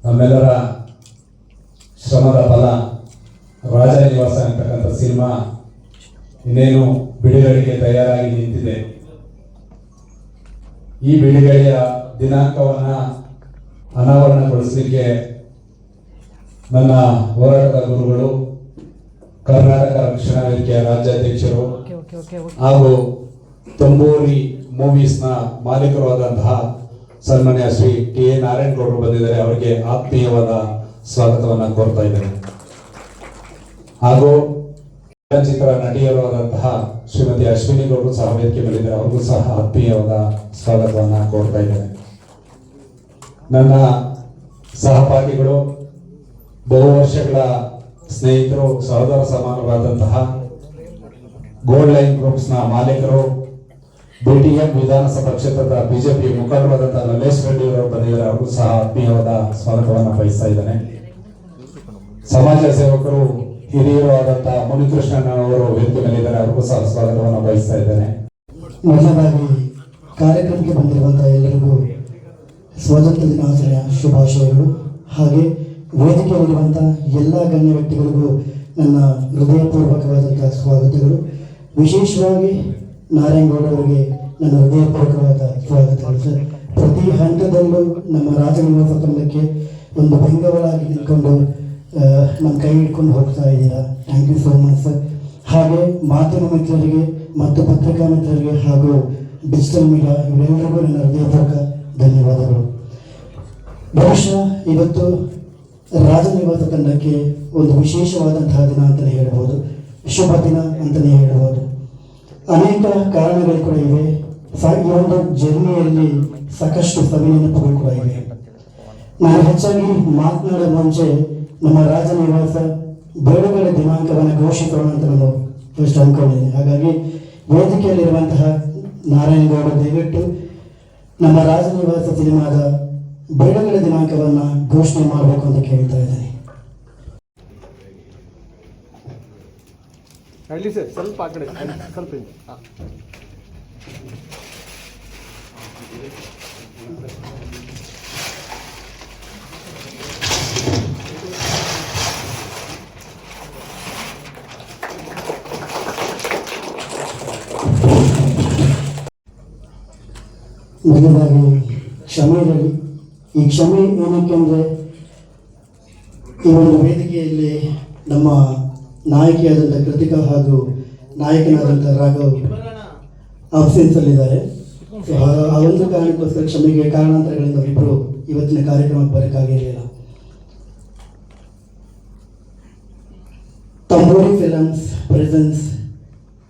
ನಮ್ಮೆಲ್ಲರ ಶ್ರಮದ ಫಲ ರಾಜನಿವಾಸ ಅಂತಕ್ಕಂಥ ಸಿನಿಮಾ ಇನ್ನೇನು ಬಿಡುಗಡೆಗೆ ತಯಾರಾಗಿ ನಿಂತಿದೆ. ಈ ಬಿಡುಗಡೆಯ ದಿನಾಂಕವನ್ನ ಅನಾವರಣಗೊಳಿಸಲಿಕ್ಕೆ ನನ್ನ ಹೋರಾಟದ ಗುರುಗಳು, ಕರ್ನಾಟಕ ರಕ್ಷಣಾ ವೇದಿಕೆಯ ರಾಜ್ಯಾಧ್ಯಕ್ಷರು ಹಾಗೂ ತಂಬೂರಿ ಮೂವೀಸ್ನ ಮಾಲೀಕರು ಆದಂತಹ ಸನ್ಮಾನ್ಯ ಶ್ರೀ ಟಿ ಎ ನಾರಾಯಣಗೌಡರು ಬಂದಿದ್ದಾರೆ. ಅವರಿಗೆ ಆತ್ಮೀಯವಾದ ಸ್ವಾಗತವನ್ನು ಕೋರ್ತಾ ಇದ್ದೇನೆ. ಹಾಗೂ ಚಲನಚಿತ್ರ ನಟಿಯರು ಆದಂತಹ ಶ್ರೀಮತಿ ಅಶ್ವಿನಿ ಗೌಡರು ಸಹ ವೇದಿಕೆ ಮೇಲಿದ್ದಾರೆ. ಅವ್ರಿಗೂ ಸಹ ಆತ್ಮೀಯವಾದ ಸ್ವಾಗತವನ್ನು ಕೋರ್ತಾ ಇದ್ದೇನೆ. ನನ್ನ ಸಹಪಾಠಿಗಳು, ಬಹು ವರ್ಷಗಳ ಸ್ನೇಹಿತರು, ಸಹೋದರ ಸಮಾನರಾದಂತಹ ಗೋಲ್ಡ್ ಲೈನ್ ಗ್ರೂಪ್ಸ್ನ ಮಾಲೀಕರು, ಬಿಟಿಎಂ ವಿಧಾನಸಭಾ ಕ್ಷೇತ್ರದ ಬಿಜೆಪಿ ಮುಖಂಡರಾದಂತಹ ನಲ್ಲೇಶ್ ರೆಡ್ಡಿ ಅವರು ಬಂದಿದ್ದಾರೆ. ಅವ್ರಿಗೂ ಸಹ ಆತ್ಮೀಯವಾದ ಸ್ವಾಗತವನ್ನು ಬಯಸ್ತಾ ಇದ್ದೇನೆ. ಸಮಾಜ ಸೇವಕರು, ಹಿರಿಯರು ಆದಂತಹ ಮುನಿಕೃಷ್ಣನ್ ಅವರು ವೇದಿಕೆ ಮೇಲಿದ್ದಾರೆ. ಅವ್ರಿಗೂ ಸಹ ಸ್ವಾಗತವನ್ನು ಬಯಸ್ತಾ ಇದ್ದೇನೆ. ಮೊದಲದಾಗಿ ಕಾರ್ಯಕ್ರಮಕ್ಕೆ ಬಂದಿರುವಂತಹ ಎಲ್ಲರಿಗೂ ಸ್ವಾತಂತ್ರ್ಯ ದಿನಾಚರಣೆಯ ಶುಭಾಶಯಗಳು. ಹಾಗೆ ವೇದಿಕೆಯಲ್ಲಿರುವಂತಹ ಎಲ್ಲ ಗಣ್ಯ ವ್ಯಕ್ತಿಗಳಿಗೂ ನನ್ನ ಹೃದಯಪೂರ್ವಕವಾದಂತಹ ಸ್ವಾಗತಗಳು. ವಿಶೇಷವಾಗಿ ನಾರಾಯಣಗೌಡರಿಗೆ ನನ್ನ ಹೃದಯಪೂರ್ವಕವಾದ ಸ್ವಾಗತಗಳು ಸರ್. ಪ್ರತಿ ಹಂತದಲ್ಲೂ ನಮ್ಮ ರಾಜನಿವಾಸ ತಂಡಕ್ಕೆ ಒಂದು ಬೆಂಗಾವಲಾಗಿ ನಿಂತ್ಕೊಂಡು ನಮ್ಮ ಕೈ ಹಿಡ್ಕೊಂಡು ಹೋಗ್ತಾ ಇದ್ದೀರಾ. Thank you so much sir. ಹಾಗೆ ಮಾಧ್ಯಮ ಮಿತ್ರರಿಗೆ ಮತ್ತು ಪತ್ರಿಕಾ ಮಿತ್ರರಿಗೆ ಹಾಗೂ ಡಿಜಿಟಲ್ ಮೀಡಿಯಾ ಇವರೆಲ್ಲರಿಗೂ ನನ್ನ ಹೃದಯಪೂರ್ವಕ ಧನ್ಯವಾದಗಳು. ಬಹುಶಃ ಇವತ್ತು ರಾಜನಿವಾಸ ತಂಡಕ್ಕೆ ಒಂದು ವಿಶೇಷವಾದಂತಹ ದಿನ ಅಂತಲೇ ಹೇಳ್ಬೋದು, ಶುಭ ದಿನ ಅಂತಲೇ ಹೇಳ್ಬೋದು. ಅನೇಕ ಕಾರಣಗಳು ಕೂಡ ಇವೆ. ಈ ಒಂದು ಜರ್ನಿಯಲ್ಲಿ ಸಾಕಷ್ಟು ಸವಿನೆನಪುಗಳು ಕೂಡ ಇವೆ. ನಾನು ಹೆಚ್ಚಾಗಿ ಮಾತನಾಡೋ ಮುಂಚೆ ನಮ್ಮ ರಾಜನಿವಾಸ ಬಿಡುಗಡೆ ದಿನಾಂಕವನ್ನು ಘೋಷಿಸೋಣ ಅಂತ ನಾನು ಫಸ್ಟ್ ಅಂದ್ಕೊಂಡಿದ್ದೀನಿ. ಹಾಗಾಗಿ ವೇದಿಕೆಯಲ್ಲಿರುವಂತಹ ನಾರಾಯಣಗೌಡ ದಯವಿಟ್ಟು ನಮ್ಮ ರಾಜನಿವಾಸ ಸಿನಿಮಾದ ಬಿಡುಗಡೆ ದಿನಾಂಕವನ್ನು ಘೋಷಣೆ ಮಾಡಬೇಕು ಅಂತ ಕೇಳ್ತಾ ಇದ್ದೀನಿ. ಹೇಳಿ ಸರ್, ಸ್ವಲ್ಪ ಆ ಕಡೆ ಸ್ವಲ್ಪ ಮೊದಲಾಗಿ ಕ್ಷಮೆ ಇರಲಿ. ಈ ಕ್ಷಮೆ ಏನಕ್ಕೆ ಅಂದರೆ, ಈ ಒಂದು ವೇದಿಕೆಯಲ್ಲಿ ನಮ್ಮ ನಾಯಕಿಯಾದಂಥ ಕೃತಿಕಾ ಹಾಗೂ ನಾಯಕನಾದಂಥ ರಾಘವ್ ಅಬ್ಸೆನ್ಸಲ್ಲಿದ್ದಾರೆ. ಸೊ ಆ ಒಂದು ಕಾರಣಕ್ಕೋಸ್ಕರ ಕ್ಷಮೆಗೆ ಕಾರಣಾಂತರಗಳಿಂದ ಇಬ್ಬರು ಇವತ್ತಿನ ಕಾರ್ಯಕ್ರಮಕ್ಕೆ ಬರೋಕ್ಕಾಗಿರಲಿಲ್ಲ. ತಂಬೂರಿ ಫಿಲಮ್ಸ್ ಪ್ರೆಸೆನ್ಸ್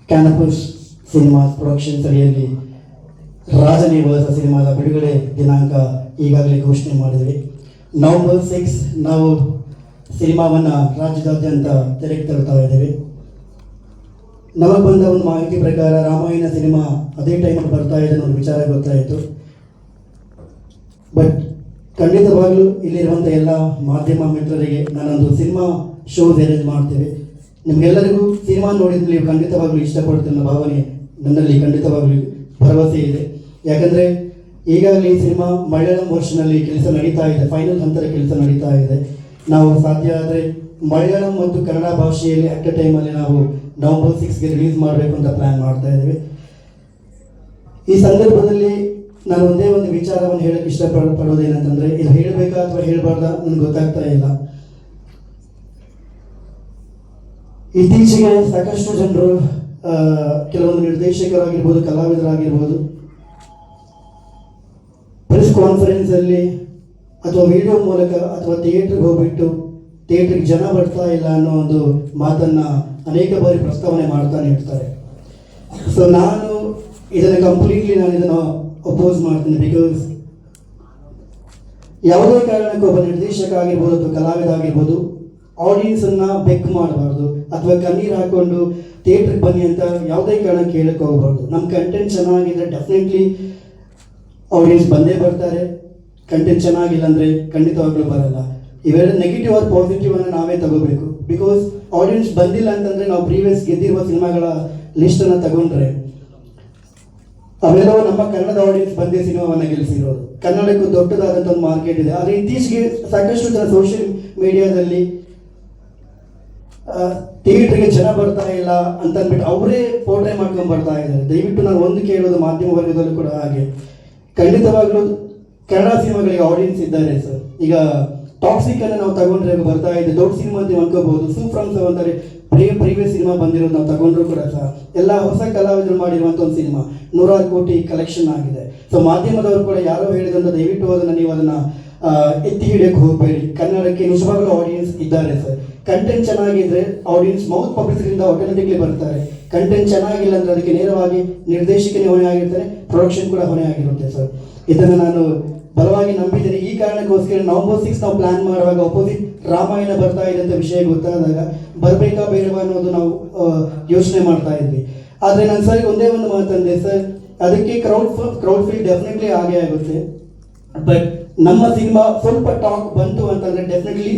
ಕ್ಯಾನಪಸ್ ಸಿನಿಮಾಸ್ ಪ್ರೊಡಕ್ಷನ್ಸ್ ಅಡಿಯಲ್ಲಿ ರಾಜನಿವಾಸ ಸಿನಿಮಾದ ಬಿಡುಗಡೆ ದಿನಾಂಕ ಈಗಾಗಲೇ ಘೋಷಣೆ ಮಾಡಿದ್ವಿ. ನವೆಂಬರ್ 6 ನಾವು ಸಿನಿಮಾವನ್ನು ರಾಜ್ಯದಾದ್ಯಂತ ತೆರೆಗೆ ತರ್ತಾ ಇದ್ದೇವೆ. ನಮಗೆ ಬಂದ ಒಂದು ಮಾಹಿತಿ ಪ್ರಕಾರ ರಾಮಾಯಣ ಸಿನಿಮಾ ಅದೇ ಟೈಮಲ್ಲಿ ಬರ್ತಾ ಇದೆ ಅನ್ನೋ ವಿಚಾರ ಗೊತ್ತಾಯಿತು. ಬಟ್ ಖಂಡಿತವಾಗ್ಲೂ ಇಲ್ಲಿರುವಂಥ ಎಲ್ಲ ಮಾಧ್ಯಮ ಮಿತ್ರರಿಗೆ ನಾನೊಂದು ಸಿನಿಮಾ ಶೋಸ್ ಅರೇಂಜ್ ಮಾಡ್ತೇವೆ. ನಿಮಗೆಲ್ಲರಿಗೂ ಸಿನಿಮಾ ನೋಡಿದ್ರೆ ನೀವು ಖಂಡಿತವಾಗ್ಲೂ ಇಷ್ಟಪಡ್ತಿರೋ ಭಾವನೆ ನನ್ನಲ್ಲಿ ಖಂಡಿತವಾಗ್ಲೂ ಭರವಸೆ ಇದೆ. ಯಾಕಂದರೆ ಈಗಾಗಲೇ ಈ ಸಿನಿಮಾ ಮಲಯಾಳಂ ವರ್ಷನಲ್ಲಿ ಕೆಲಸ ನಡೀತಾ ಇದೆ, ಫೈನಲ್ ಹಂತದ ಕೆಲಸ ನಡೀತಾ ಇದೆ. ನಾವು ಸಾಧ್ಯ ಆದರೆ ಮಲಯಾಳಂ ಮತ್ತು ಕನ್ನಡ ಭಾಷೆಯಲ್ಲಿ ಅಟ್ ಎ ಟೈಮಲ್ಲಿ ನಾವು ನವೆಂಬರ್ 6ಗೆ ರಿಲೀಸ್ ಮಾಡಬೇಕು ಅಂತ ಪ್ಲ್ಯಾನ್ ಮಾಡ್ತಾ ಇದ್ದೇವೆ. ಈ ಸಂದರ್ಭದಲ್ಲಿ ನಾನು ಒಂದೇ ಒಂದು ವಿಚಾರವನ್ನು ಹೇಳಕ್ಕೆ ಇಷ್ಟಪಡೋದೇನಂತಂದರೆ, ಇದು ಹೇಳಬೇಕಾ ಅಥವಾ ಹೇಳಬಾರ್ದಾ ನನಗೆ ಗೊತ್ತಾಗ್ತಾ ಇಲ್ಲ. ಇತ್ತೀಚೆಗೆ ಸಾಕಷ್ಟು ಜನರು ಕೆಲವೊಂದು ನಿರ್ದೇಶಕರಾಗಿರ್ಬೋದು, ಕಲಾವಿದರಾಗಿರ್ಬೋದು, ಪ್ರೆಸ್ ಕಾನ್ಫರೆನ್ಸಲ್ಲಿ ಅಥವಾ ವಿಡಿಯೋ ಮೂಲಕ ಅಥವಾ ಥಿಯೇಟ್ರಿಗೆ ಹೋಗ್ಬಿಟ್ಟು ಥಿಯೇಟ್ರಿಗೆ ಜನ ಬರ್ತಾ ಇಲ್ಲ ಅನ್ನೋ ಒಂದು ಮಾತನ್ನು ಅನೇಕ ಬಾರಿ ಪ್ರಸ್ತಾವನೆ ಮಾಡ್ತಾನೆ ಇರ್ತಾರೆ. ಸೊ ನಾನು ಇದನ್ನು ಅಪೋಸ್ ಮಾಡ್ತೀನಿ. ಬಿಕಾಸ್ ಯಾವುದೇ ಕಾರಣಕ್ಕೂ ಒಬ್ಬ ನಿರ್ದೇಶಕ ಆಗಿರ್ಬೋದು ಅಥವಾ ಕಲಾವಿದ ಆಗಿರ್ಬೋದು ಆಡಿಯನ್ಸನ್ನು ಬೆಕ್ ಮಾಡಬಾರ್ದು ಅಥವಾ ಕಣ್ಣೀರು ಹಾಕ್ಕೊಂಡು ಥಿಯೇಟ್ರಿಗೆ ಬನ್ನಿ ಅಂತ ಯಾವುದೇ ಕಾರಣಕ್ಕೆ ಹೇಳಕ್ಕೆ ಹೋಗ್ಬಾರ್ದು. ನಮ್ಮ ಕಂಟೆಂಟ್ ಚೆನ್ನಾಗಿದ್ರೆ ಡೆಫಿನೆಟ್ಲಿ ಆಡಿಯನ್ಸ್ ಬಂದೇ ಬರ್ತಾರೆ. ಕಂಟೆಂಟ್ ಚೆನ್ನಾಗಿಲ್ಲ ಅಂದರೆ ಖಂಡಿತವಾಗ್ಲೂ ಬರಲ್ಲ. ಇವೆರಡು ನೆಗೆಟಿವ್ ಆರ್ ಪಾಸಿಟಿವ್ ಅನ್ನು ನಾವೇ ತಗೋಬೇಕು. ಬಿಕಾಸ್ ಆಡಿಯನ್ಸ್ ಬಂದಿಲ್ಲ ಅಂತಂದರೆ ನಾವು ಪ್ರೀವಿಯಸ್ ಗೆದ್ದಿರುವ ಸಿನಿಮಾಗಳ ಲಿಸ್ಟನ್ನು ತಗೊಂಡ್ರೆ ಅವೆಲ್ಲವೂ ನಮ್ಮ ಕನ್ನಡದ ಆಡಿಯನ್ಸ್ ಬಂದೇ ಸಿನಿಮಾವನ್ನು ಗೆಲ್ಲಿಸಿರೋದು. ಕನ್ನಡಕ್ಕೂ ದೊಡ್ಡದಾದಂಥ ಒಂದು ಮಾರ್ಕೆಟ್ ಇದೆ. ಆದರೆ ಇತ್ತೀಚೆಗೆ ಸಾಕಷ್ಟು ಜನ ಸೋಷಿಯಲ್ ಮೀಡಿಯಾದಲ್ಲಿ ಥಿಯೇಟ್ರಿಗೆ ಜನ ಬರ್ತಾ ಇಲ್ಲ ಅಂತ ಅಂದ್ಬಿಟ್ಟು ಅವರೇ ಪೋರ್ಟ್ರೇ ಮಾಡ್ಕೊಂಡು ಬರ್ತಾ ಇದ್ದಾರೆ. ದಯವಿಟ್ಟು ನಾನು ಒಂದು ಕೇಳೋದು ಮಾಧ್ಯಮ ವರ್ಗದಲ್ಲೂ ಕೂಡ ಹಾಗೆ, ಖಂಡಿತವಾಗ್ಲೂ ಕನ್ನಡ ಸಿನಿಮಾಗಳಿಗೆ ಆಡಿಯನ್ಸ್ ಇದ್ದಾರೆ ಸರ್. ಈಗ ಟಾಕ್ಸಿಕ್ ಅನ್ನು ನಾವು ತಗೊಂಡ್ರೆ ಬರ್ತಾ ಇದೆ, ದೊಡ್ಡ ಸಿನಿಮಾ ಅಂತ ಅನ್ಕೋಬಹುದು. ಸೂಫ್ರಮ್ ಸರ್ ಅಂತಾರೆ ಪ್ರೀವಿಯಸ್ ಸಿನಿಮಾ ಬಂದಿರೋದು ನಾವು ತಗೊಂಡ್ರು ಕೂಡ ಸಹ ಎಲ್ಲ ಹೊಸ ಕಲಾವಿದರು ಮಾಡಿರುವಂಥ ಒಂದು ಸಿನಿಮಾ 100 ಕೋಟಿ ಕಲೆಕ್ಷನ್ ಆಗಿದೆ. ಸೊ ಮಾಧ್ಯಮದವರು ಕೂಡ ಯಾರೋ ಹೇಳಿದಂತ ದಯವಿಟ್ಟು ಅದನ್ನು ನೀವು ಅದನ್ನ ಎತ್ತಿ ಹಿಡಿಯಕ್ಕೆ ಹೋಗಬೇಡಿ. ಕನ್ನಡಕ್ಕೆ ನಿಜವಾಗ್ಲೂ ಆಡಿಯನ್ಸ್ ಇದ್ದಾರೆ ಸರ್. ಕಂಟೆಂಟ್ ಚೆನ್ನಾಗಿದ್ರೆ ಆಡಿಯನ್ಸ್ ಮೌತ್ ಪಬ್ಲಿಸಿಟಿಯಿಂದ ಆಟೋಮೆಟಿಕ್ಲಿ ಬರ್ತಾರೆ. ಕಂಟೆಂಟ್ ಚೆನ್ನಾಗಿಲ್ಲ ಅಂದ್ರೆ ಅದಕ್ಕೆ ನೇರವಾಗಿ ನಿರ್ದೇಶಕನೇ ಹೊಣೆ ಆಗಿರ್ತಾರೆ, ಪ್ರೊಡಕ್ಷನ್ ಕೂಡ ಹೊಣೆ ಆಗಿರುತ್ತೆ ಸರ್. ಇದನ್ನು ನಾನು ಬಲವಾಗಿ ನಂಬಿದ್ದೇನೆ. ಈ ಕಾರಣಕ್ಕೋಸ್ಕರ November 6 ನಾವು ಪ್ಲಾನ್ ಮಾಡುವಾಗ ಅಪೋಸಿಟ್ ರಾಮಾಯಣ ಬರ್ತಾ ಇದೆ ಅಂತ ವಿಷಯ ಗೊತ್ತಾದಾಗ ಬರಬೇಕಾ ಬೇಡವಾ ಅನ್ನೋದು ನಾವು ಯೋಚನೆ ಮಾಡ್ತಾ ಇದ್ವಿ. ಆದರೆ ನಾನು ಸರ್ ಒಂದೇ ಒಂದು ಮಾತಂದೆ ಸರ್, ಅದಕ್ಕೆ ಕ್ರೌಡ್ ಫೀಲ್ ಡೆಫಿನೆಟ್ಲಿ ಆಗೇ ಆಗುತ್ತೆ. ಬಟ್ ನಮ್ಮ ಸಿನಿಮಾ ಸ್ವಲ್ಪ ಟಾಕ್ ಬಂತು ಅಂತಂದ್ರೆ ಡೆಫಿನೆಟ್ಲಿ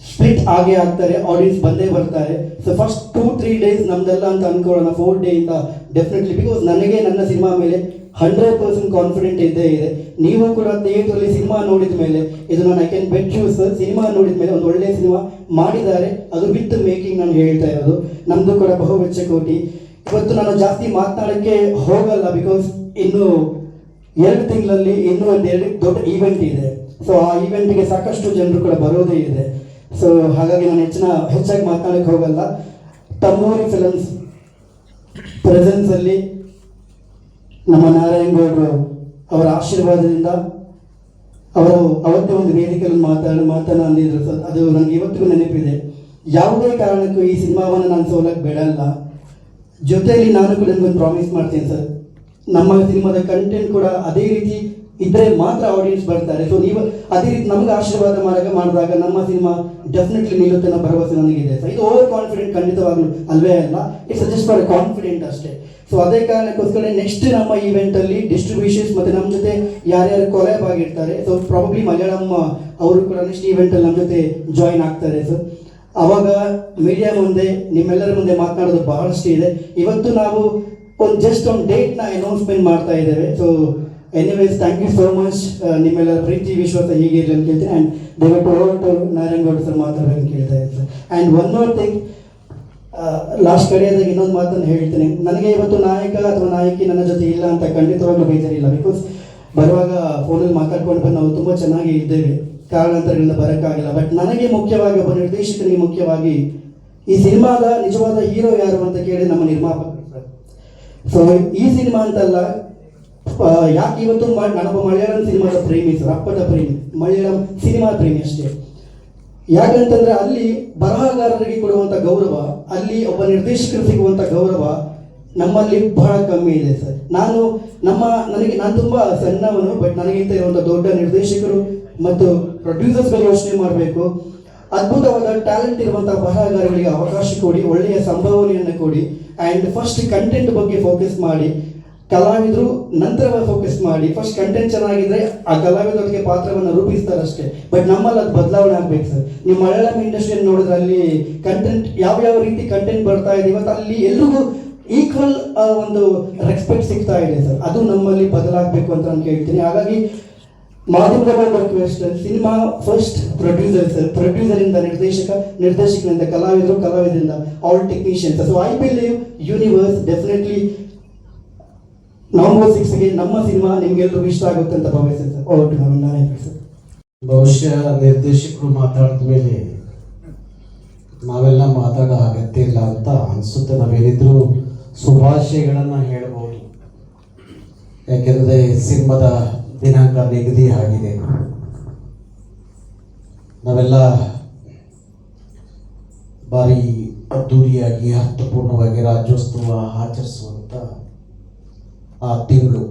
ಸ್ಪ್ಲಿಟ್ ಆಗೇ ಆಗ್ತಾರೆ, ಆಡಿಯನ್ಸ್ ಬಂದೇ ಬರ್ತಾರೆ. ಸೊ ಫಸ್ಟ್ 2-3 ಡೇಸ್ ನಮ್ದೆಲ್ಲ ಅಂತ ಅನ್ಕೊಳ್ಳೋಣ, 4 ಡೇಯಿಂದ ಡೆಫಿನೆಟ್ಲಿ, ಬಿಕಾಸ್ ನನಗೆ ನನ್ನ ಸಿನಿಮಾ ಮೇಲೆ 100% ಕಾನ್ಫಿಡೆಂಟ್ ಇದ್ದೇ ಇದೆ. ನೀವು ಕೂಡ ಥಿಯೇಟ್ರಲ್ಲಿ ಸಿನಿಮಾ ನೋಡಿದ ಮೇಲೆ ಇದು ನಾನು I can bet you sir, cinema ನೋಡಿದ ಮೇಲೆ ಒಂದು ಒಳ್ಳೆ ಸಿನಿಮಾ ಮಾಡಿದ್ದಾರೆ, ಅದು ವಿತ್ ಮೇಕಿಂಗ್ ನಾನು ಹೇಳ್ತಾ ಇರೋದು. ನಮ್ಮದು ಕೂಡ ಬಹುವೆಚ್ಚ ಕೋಟಿ. ಇವತ್ತು ನಾನು ಜಾಸ್ತಿ ಮಾತನಾಡೋಕ್ಕೆ ಹೋಗಲ್ಲ, ಬಿಕಾಸ್ ಇನ್ನು 2 ತಿಂಗಳಲ್ಲಿ ಇನ್ನೂ ಒಂದು 2 ದೊಡ್ಡ ಈವೆಂಟ್ ಇದೆ. ಸೊ ಆ ಈವೆಂಟ್ಗೆ ಸಾಕಷ್ಟು ಜನರು ಕೂಡ ಬರೋದೇ ಇದೆ. ಸೊ ಹಾಗಾಗಿ ನಾನು ಹೆಚ್ಚಾಗಿ ಮಾತನಾಡಕ್ಕೆ ಹೋಗಲ್ಲ. ತಮ್ಮೂರಿ ಫಿಲಮ್ಸ್ ಪ್ರೆಸೆನ್ಸ್ ಅಲ್ಲಿ ನಮ್ಮ ನಾರಾಯಣಗೌಡರು ಅವರ ಆಶೀರ್ವಾದದಿಂದ ಅವರು ಅವತ್ತೇ ಒಂದು ವೇದಿಕೆಯಲ್ಲಿ ಮಾತನಾಡಿದ್ರು ಸರ್. ಅದು ನನಗೆ ಇವತ್ತಿಗೂ ನೆನಪಿದೆ. ಯಾವುದೇ ಕಾರಣಕ್ಕೂ ಈ ಸಿನಿಮಾವನ್ನು ನಾನು ಸೋಲಕ್ಕೆ ಬಿಡಲ್ಲ. ಜೊತೆಯಲ್ಲಿ ನಾನು ಕೂಡ ನಿಮ್ಗೊಂದು ಪ್ರಾಮಿಸ್ ಮಾಡ್ತೀನಿ ಸರ್, ನಮ್ಮ ಸಿನಿಮಾದ ಕಂಟೆಂಟ್ ಕೂಡ ಅದೇ ರೀತಿ ಇದ್ರೆ ಮಾತ್ರ ಆಡಿಯನ್ಸ್ ಬರ್ತಾರೆ. ಸೊ ನೀವು ಅದೇ ರೀತಿ ನಮ್ಗೆ ಆಶೀರ್ವಾದ ಮಾಡಿದಾಗ ನಮ್ಮ ಸಿನಿಮಾ ಡೆಫಿನೆಟ್ಲಿ ನಿಲ್ಲುತ್ತೆ ಅನ್ನೋ ಭರವಸೆ ನನಗಿದೆ ಸರ್. ಇದು ಓವರ್ ಕಾನ್ಫಿಡೆಂಟ್ ಖಂಡಿತವಾಗ್ಲೂ ಅಲ್ವೇ ಅಲ್ಲ, ಇಟ್ಸ್ ಜಸ್ಟ್ ಫಾರ್ ಕಾನ್ಫಿಡೆಂಟ್ ಅಷ್ಟೇ. ಸೊ ಅದೇ ಕಾರಣಕ್ಕೋಸ್ಕರ ನೆಕ್ಸ್ಟ್ ನಮ್ಮ ಈವೆಂಟಲ್ಲಿ ಡಿಸ್ಟ್ರಿಬ್ಯೂಷನ್ಸ್ ಮತ್ತು ನಮ್ಮ ಜೊತೆ ಯಾರ್ಯಾರು ಕೊಲ್ಯಾಬ್ ಆಗಿರ್ತಾರೆ, ಸೊ ಪ್ರಾಬಬ್ಲಿ ಮಲಯಾಳಂ ಅವರು ಕೂಡ ನೆಕ್ಸ್ಟ್ ಈವೆಂಟಲ್ಲಿ ನಮ್ಮ ಜೊತೆ ಜಾಯಿನ್ ಆಗ್ತಾರೆ ಸರ್. ಅವಾಗ ಮೀಡಿಯಾ ಮುಂದೆ ನಿಮ್ಮೆಲ್ಲರ ಮುಂದೆ ಮಾತನಾಡೋದು ಬಹಳಷ್ಟು ಇದೆ. ಇವತ್ತು ನಾವು ಒಂದು ಡೇಟ್ನ ಅನೌನ್ಸ್ಮೆಂಟ್ ಮಾಡ್ತಾ ಇದ್ದೇವೆ. So anyways thank you so much. ನಿಮ್ಮೆಲ್ಲರ ಪ್ರೀತಿ ವಿಶ್ವಾಸ ಹೀಗೆ ಇರಲಿ ಅಂತ ಕೇಳ್ತೀನಿ. ಆ್ಯಂಡ್ ದಯವಿಟ್ಟು ಹೊರಟು ನಾರಾಯಣಗೌಡ ಸರ್ ಮಾತಾಡಬೇಕಂತ ಕೇಳ್ತಾ ಇದ್ದೀನಿ sir. And one more thing, last ಕಡೆಯಾದಾಗ ಇನ್ನೊಂದು ಮಾತನ್ನು ಹೇಳ್ತೇನೆ. ನನಗೆ ಇವತ್ತು ನಾಯಕ ಅಥವಾ ನಾಯಕಿ ನನ್ನ ಜೊತೆ ಇಲ್ಲ ಅಂತ ಖಂಡಿತವಾಗ್ಲೂ ಬೇಜಾರಿಲ್ಲ. ಬಿಕಾಸ್ ಬರುವಾಗ ಫೋನಲ್ಲಿ ಮಾತಾಡ್ಕೊಂಡು ಬಂದು ನಾವು ತುಂಬ ಚೆನ್ನಾಗಿ ಇದ್ದೇವೆ, ಕಾರಣಾಂತರಗಳಿಂದ ಬರೋಕ್ಕಾಗಿಲ್ಲ. ಬಟ್ ನನಗೆ ಮುಖ್ಯವಾಗಿ ಒಬ್ಬ ನಿರ್ದೇಶಕನಿಗೆ ಮುಖ್ಯವಾಗಿ ಈ ಸಿನಿಮಾದ ನಿಜವಾದ ಹೀರೋ ಯಾರು ಅಂತ ಕೇಳಿ ನಮ್ಮ ನಿರ್ಮಾಪಕರು ಸರ್. ಸೊ ಈ ಸಿನಿಮಾ ಅಂತಲ್ಲ, ಯಾಕೆ ಇವತ್ತು ನಾನೊಬ್ಬ ಮಲಯಾಳಂ ಸಿನಿಮಾದ ಪ್ರೇಮಿ ಸರ್, ಅಪ್ಪಟ ಪ್ರೇಮಿ, ಮಲಯಾಳಂ ಸಿನಿಮಾ ಪ್ರೇಮಿ ಅಷ್ಟೇ. ಯಾಕಂತಂದ್ರೆ ಅಲ್ಲಿ ಬರಹಗಾರರಿಗೆ ಕೊಡುವಂಥ ಗೌರವ, ಅಲ್ಲಿ ಒಬ್ಬ ನಿರ್ದೇಶಕರು ಸಿಗುವಂಥ ಗೌರವ ನಮ್ಮಲ್ಲಿ ಬಹಳ ಕಮ್ಮಿ ಇದೆ ಸರ್. ನಾನು ತುಂಬ ಸಣ್ಣವನು, ಬಟ್ ನನಗಿಂತ ಇರುವಂಥ ದೊಡ್ಡ ನಿರ್ದೇಶಕರು ಮತ್ತು ಪ್ರೊಡ್ಯೂಸರ್ಸ್ಗಳು ಯೋಚನೆ ಮಾಡಬೇಕು. ಅದ್ಭುತವಾದ ಟ್ಯಾಲೆಂಟ್ ಇರುವಂಥ ಬರಹಗಾರರಿಗೆ ಅವಕಾಶ ಕೊಡಿ, ಒಳ್ಳೆಯ ಸಂಭಾವನೆಯನ್ನು ಕೊಡಿ. ಆ್ಯಂಡ್ ಫಸ್ಟ್ ಕಂಟೆಂಟ್ ಬಗ್ಗೆ ಫೋಕಸ್ ಮಾಡಿ, ಕಲಾವಿದರು ನಂತರ ಫೋಕಸ್ ಮಾಡಿ. ಫಸ್ಟ್ ಕಂಟೆಂಟ್ ಚೆನ್ನಾಗಿದ್ರೆ ಆ ಕಲಾವಿದರಿಗೆ ಪಾತ್ರವನ್ನು ರೂಪಿಸ್ತಾರಷ್ಟೇ. ಬಟ್ ನಮ್ಮಲ್ಲಿ ಅದು ಬದಲಾವಣೆ ಆಗ್ಬೇಕು ಸರ್. ನೀವು ಮಲಯಾಳಂ ಇಂಡಸ್ಟ್ರಿಯನ್ನು ನೋಡಿದ್ರೆ ಅಲ್ಲಿ ಕಂಟೆಂಟ್ ಯಾವ ರೀತಿ ಕಂಟೆಂಟ್ ಬರ್ತಾ ಇದೆ, ಇವತ್ತು ಅಲ್ಲಿ ಎಲ್ರಿಗೂ ಈಕ್ವಲ್ ಒಂದು ರೆಸ್ಪೆಕ್ಟ್ ಸಿಗ್ತಾ ಇದೆ ಸರ್. ಅದು ನಮ್ಮಲ್ಲಿ ಬದಲಾಗಬೇಕು ಅಂತ ನಾನು ಕೇಳ್ತೀನಿ. ಹಾಗಾಗಿ ಮಾಧ್ಯಮದ request, cinema first producer sir, ಪ್ರೊಡ್ಯೂಸರಿಂದ ನಿರ್ದೇಶಕರಿಂದ ಕಲಾವಿದರು, ಕಲಾವಿದರಿಂದ all technicians. So I believe universe definitely November 6ಗೆ ನಮ್ಮ ಸಿನಿಮಾ ನಿಮ್ಗೆಲ್ಲರಿಗೂ ಇಷ್ಟ ಆಗುತ್ತೆ ಅಂತ ಭಾವಿಸ್ತೇನೆ sir. Over to Narayana sir. ಬಹುಶಃ ನಿರ್ದೇಶಕರು ಮಾತಾಡಿದ ಮೇಲೆ ನಾವೆಲ್ಲ ಮಾತಾಡೋ ಅಗತ್ಯ ಇಲ್ಲ ಅಂತ ಅನಿಸುತ್ತೆ. ನಾವೇನಿದ್ರು ಶುಭಾಶಯಗಳನ್ನು ಹೇಳ್ಬೋದು, ಯಾಕೆಂದರೆ ಸಿನಿಮಾದ ದಿನಾಂಕ ನಿಗದಿ ಆಗಿದೆ. ನಾವೆಲ್ಲ ಭಾರಿ ಅದ್ದೂರಿಯಾಗಿ ಅರ್ಥಪೂರ್ಣವಾಗಿ ರಾಜ್ಯೋತ್ಸವ ಆಚರಿಸುವಂಥ ಆ ತಿಂಗಳು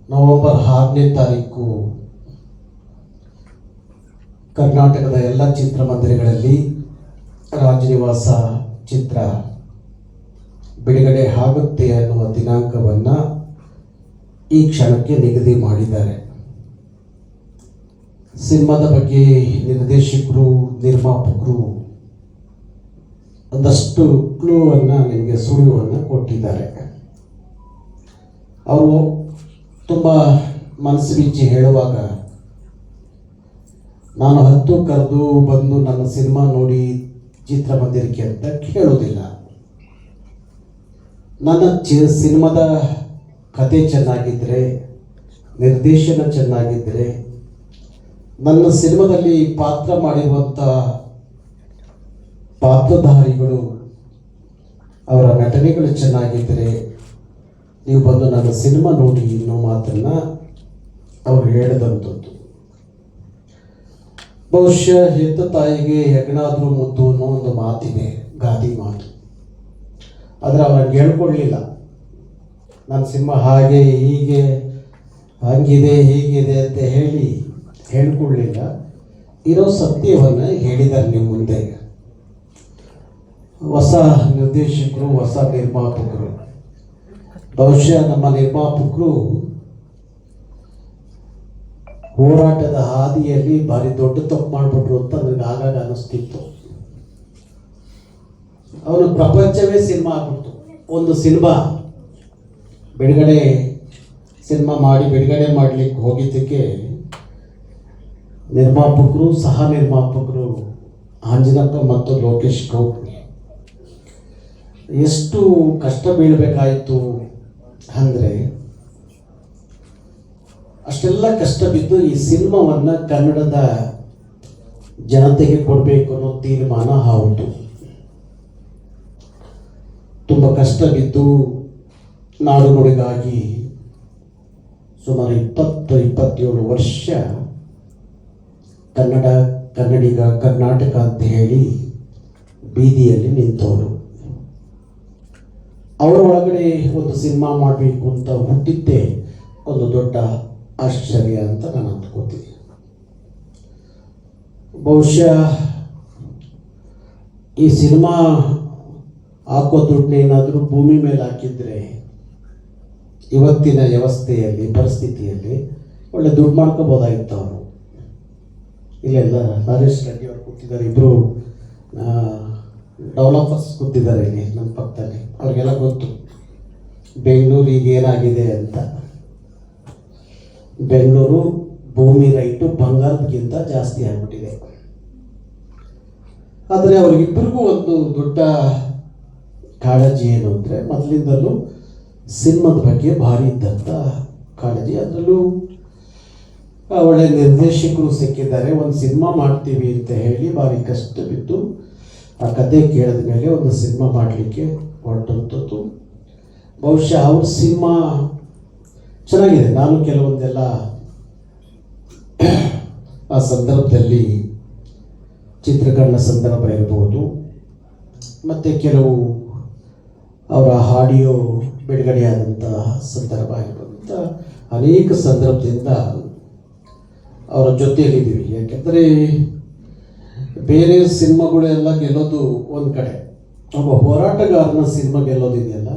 ನವೆಂಬರ್ 6ನೇ ತಾರೀಕು ಕರ್ನಾಟಕದ ಎಲ್ಲ ಚಿತ್ರಮಂದಿರಗಳಲ್ಲಿ ರಾಜನಿವಾಸ ಚಿತ್ರ ಬಿಡುಗಡೆ ಆಗುತ್ತೆ ಅನ್ನುವ ದಿನಾಂಕವನ್ನು ಈ ಕ್ಷಣಕ್ಕೆ ನಿಗದಿ ಮಾಡಿದ್ದಾರೆ. ಸಿನಿಮಾದ ಬಗ್ಗೆ ನಿರ್ದೇಶಕರು, ನಿರ್ಮಾಪಕರು ಒಂದಷ್ಟು ಕ್ಲೂವನ್ನು ನಿಮಗೆ ಸುಳಿವನ್ನು ಕೊಟ್ಟಿದ್ದಾರೆ. ಅವರು ತುಂಬ ಮನಸ್ಸು ಬಿಚ್ಚಿ ಹೇಳುವಾಗ ನಾನು ಹತ್ತು ಕರೆದು ಬಂದು ನನ್ನ ಸಿನಿಮಾ ನೋಡಿ ಚಿತ್ರಮಂದಿರಕ್ಕೆ ಅಂತ ಕೇಳೋದಿಲ್ಲ. ನನ್ನ ಸಿನಿಮಾದ ಕತೆ ಚೆನ್ನಾಗಿದ್ದರೆ, ನಿರ್ದೇಶನ ಚೆನ್ನಾಗಿದ್ದರೆ, ನನ್ನ ಸಿನಿಮಾದಲ್ಲಿ ಪಾತ್ರ ಮಾಡಿರುವಂಥ ಪಾತ್ರಧಾರಿಗಳು ಅವರ ನಟನೆಗಳು ಚೆನ್ನಾಗಿದ್ದರೆ ನೀವು ಬಂದು ನನ್ನ ಸಿನಿಮಾ ನೋಡಿ ಅನ್ನೋ ಮಾತನ್ನ ಅವ್ರು ಹೇಳಿದಂಥದ್ದು. ಬಹುಶಃ ಹೆತ್ತ ತಾಯಿಗೆ ಹೆಗಣಾದ್ರೂ ಮುದ್ದು ಅನ್ನೋ ಒಂದು ಮಾತಿದೆ, ಗಾದಿ ಮಾತು. ಆದರೆ ಅವ್ರಿಗೆ ಹೇಳ್ಕೊಡ್ಲಿಲ್ಲ ನನ್ನ ಸಿನಿಮಾ ಹಾಗೆ ಹೀಗೆ ಹಂಗಿದೆ ಹೀಗಿದೆ ಅಂತ ಹೇಳ್ಕೊಡ್ಲಿಲ್ಲ. ಇರೋ ಸತ್ಯವನ್ನು ಹೇಳಿದ್ದಾರೆ ನಿಮ್ಮ ಮುಂದೆ. ಹೊಸ ನಿರ್ದೇಶಕರು, ಹೊಸ ನಿರ್ಮಾಪಕರು. ಬಹುಶಃ ನಮ್ಮ ನಿರ್ಮಾಪಕರು ಹೋರಾಟದ ಹಾದಿಯಲ್ಲಿ ಭಾರಿ ದೊಡ್ಡ ತಪ್ಪು ಮಾಡಿಬಿಟ್ರು ಅಂತ ನನಗೆ ಆಗಾಗ ಅನ್ನಿಸ್ತಿತ್ತು. ಅವನು ಪ್ರಪಂಚವೇ ಸಿನಿಮಾ ಆಗ್ಬಿಡ್ತು. ಒಂದು ಸಿನಿಮಾ ಬಿಡುಗಡೆ ಮಾಡಲಿಕ್ಕೆ ಹೋಗಿದ್ದಕ್ಕೆ ನಿರ್ಮಾಪಕರು, ಸಹ ನಿರ್ಮಾಪಕರು ಆಂಜನಪ್ಪ ಮತ್ತು ಲೋಕೇಶ್ ಗೌಡ್ ಎಷ್ಟು ಕಷ್ಟ ಬೀಳಬೇಕಾಯಿತು ಅಂದರೆ, ಅಷ್ಟೆಲ್ಲ ಕಷ್ಟ ಬಿದ್ದು ಈ ಸಿನಿಮಾವನ್ನು ಕನ್ನಡದ ಜನತೆಗೆ ಕೊಡಬೇಕು ಅನ್ನೋ ತೀರ್ಮಾನ ಆಯಿತು. ತುಂಬ ಕಷ್ಟ ಬಿದ್ದು ನಾಡು ನುಡಿಗಾಗಿ ಸುಮಾರು 27 ವರ್ಷ ಕನ್ನಡಿಗ, ಕರ್ನಾಟಕ ಅಂತ ಹೇಳಿ ಬೀದಿಯಲ್ಲಿ ನಿಂತವರು. ಅವರ ಒಳಗಡೆ ಒಂದು ಸಿನಿಮಾ ಮಾಡಬೇಕು ಅಂತ ಹುಟ್ಟಿದ್ದೇ ಒಂದು ದೊಡ್ಡ ಆಶ್ಚರ್ಯ ಅಂತ ನಾನು ಅಂದ್ಕೋತೀನಿ. ಬಹುಶಃ ಈ ಸಿನಿಮಾ ಹಾಕೋ ದುಡ್ಡನ್ನೇನಾದರೂ ಭೂಮಿ ಮೇಲೆ ಹಾಕಿದ್ರೆ ಇವತ್ತಿನ ವ್ಯವಸ್ಥೆಯಲ್ಲಿ, ಪರಿಸ್ಥಿತಿಯಲ್ಲಿ ಒಳ್ಳೆ ದುಡ್ಡು ಮಾಡ್ಕೋಬೋದಾಗಿತ್ತು ಅವರು. ಇಲ್ಲೆಲ್ಲ ನರೇಶ್ ರೆಡ್ಡಿ ಅವರು ಕೂತಿದ್ದಾರೆ, ಇಬ್ಬರು ಡೆವಲಪರ್ಸ್ ಕೂತಿದ್ದಾರೆ ಇಲ್ಲಿ ನಮ್ಮ ಪಕ್ಕದಲ್ಲಿ. ಅವ್ರಿಗೆಲ್ಲ ಗೊತ್ತು ಬೆಂಗಳೂರು ಈಗ ಏನಾಗಿದೆ ಅಂತ. ಬೆಂಗಳೂರು ಭೂಮಿ ರೈಟು ಬಂಗಾರದಕ್ಕಿಂತ ಜಾಸ್ತಿ ಆಗಿಬಿಟ್ಟಿದೆ. ಆದರೆ ಅವ್ರಿಗಿಬ್ಬರಿಗೂ ಒಂದು ದೊಡ್ಡ ಕಾಳಜಿ ಏನು ಅಂದರೆ, ಮೊದಲಿಂದಲೂ ಸಿನಿಮಾದ ಬಗ್ಗೆ ಭಾರಿ ಇದ್ದಂಥ ಕಾಳಜಿ. ಅದರಲ್ಲೂ ಒಳ್ಳೆ ನಿರ್ದೇಶಕರು ಸಿಕ್ಕಿದ್ದಾರೆ, ಒಂದು ಸಿನಿಮಾ ಮಾಡ್ತೀವಿ ಅಂತ ಹೇಳಿ ಭಾರಿ ಕಷ್ಟ ಬಿದ್ದು ಆ ಕತೆ ಕೇಳಿದ ಮೇಲೆ ಒಂದು ಸಿನಿಮಾ ಮಾಡಲಿಕ್ಕೆ ಹೊರಟಂಥದ್ದು. ಬಹುಶಃ ಅವ್ರ ಸಿನಿಮಾ ಚೆನ್ನಾಗಿದೆ. ನಾನು ಕೆಲವೊಂದೆಲ್ಲ ಆ ಸಂದರ್ಭದಲ್ಲಿ ಚಿತ್ರೀಕರಣ ಸಂದರ್ಭ ಇರ್ಬೋದು, ಮತ್ತು ಕೆಲವು ಅವರ ಆಡಿಯೋ ಬಿಡುಗಡೆಯಾದಂಥ ಸಂದರ್ಭ ಇರ್ಬೋದು, ಅನೇಕ ಸಂದರ್ಭದಿಂದ ಅವರ ಜೊತೆಯಲ್ಲಿದ್ದೀವಿ. ಯಾಕೆಂದರೆ ಬೇರೆ ಸಿನಿಮಾಗಳೆಲ್ಲ ಗೆಲ್ಲೋದು ಒಂದು ಕಡೆ, ಒಬ್ಬ ಹೋರಾಟಗಾರನ ಸಿನಿಮಾ ಗೆಲ್ಲೋದಿದೆಯಲ್ಲ,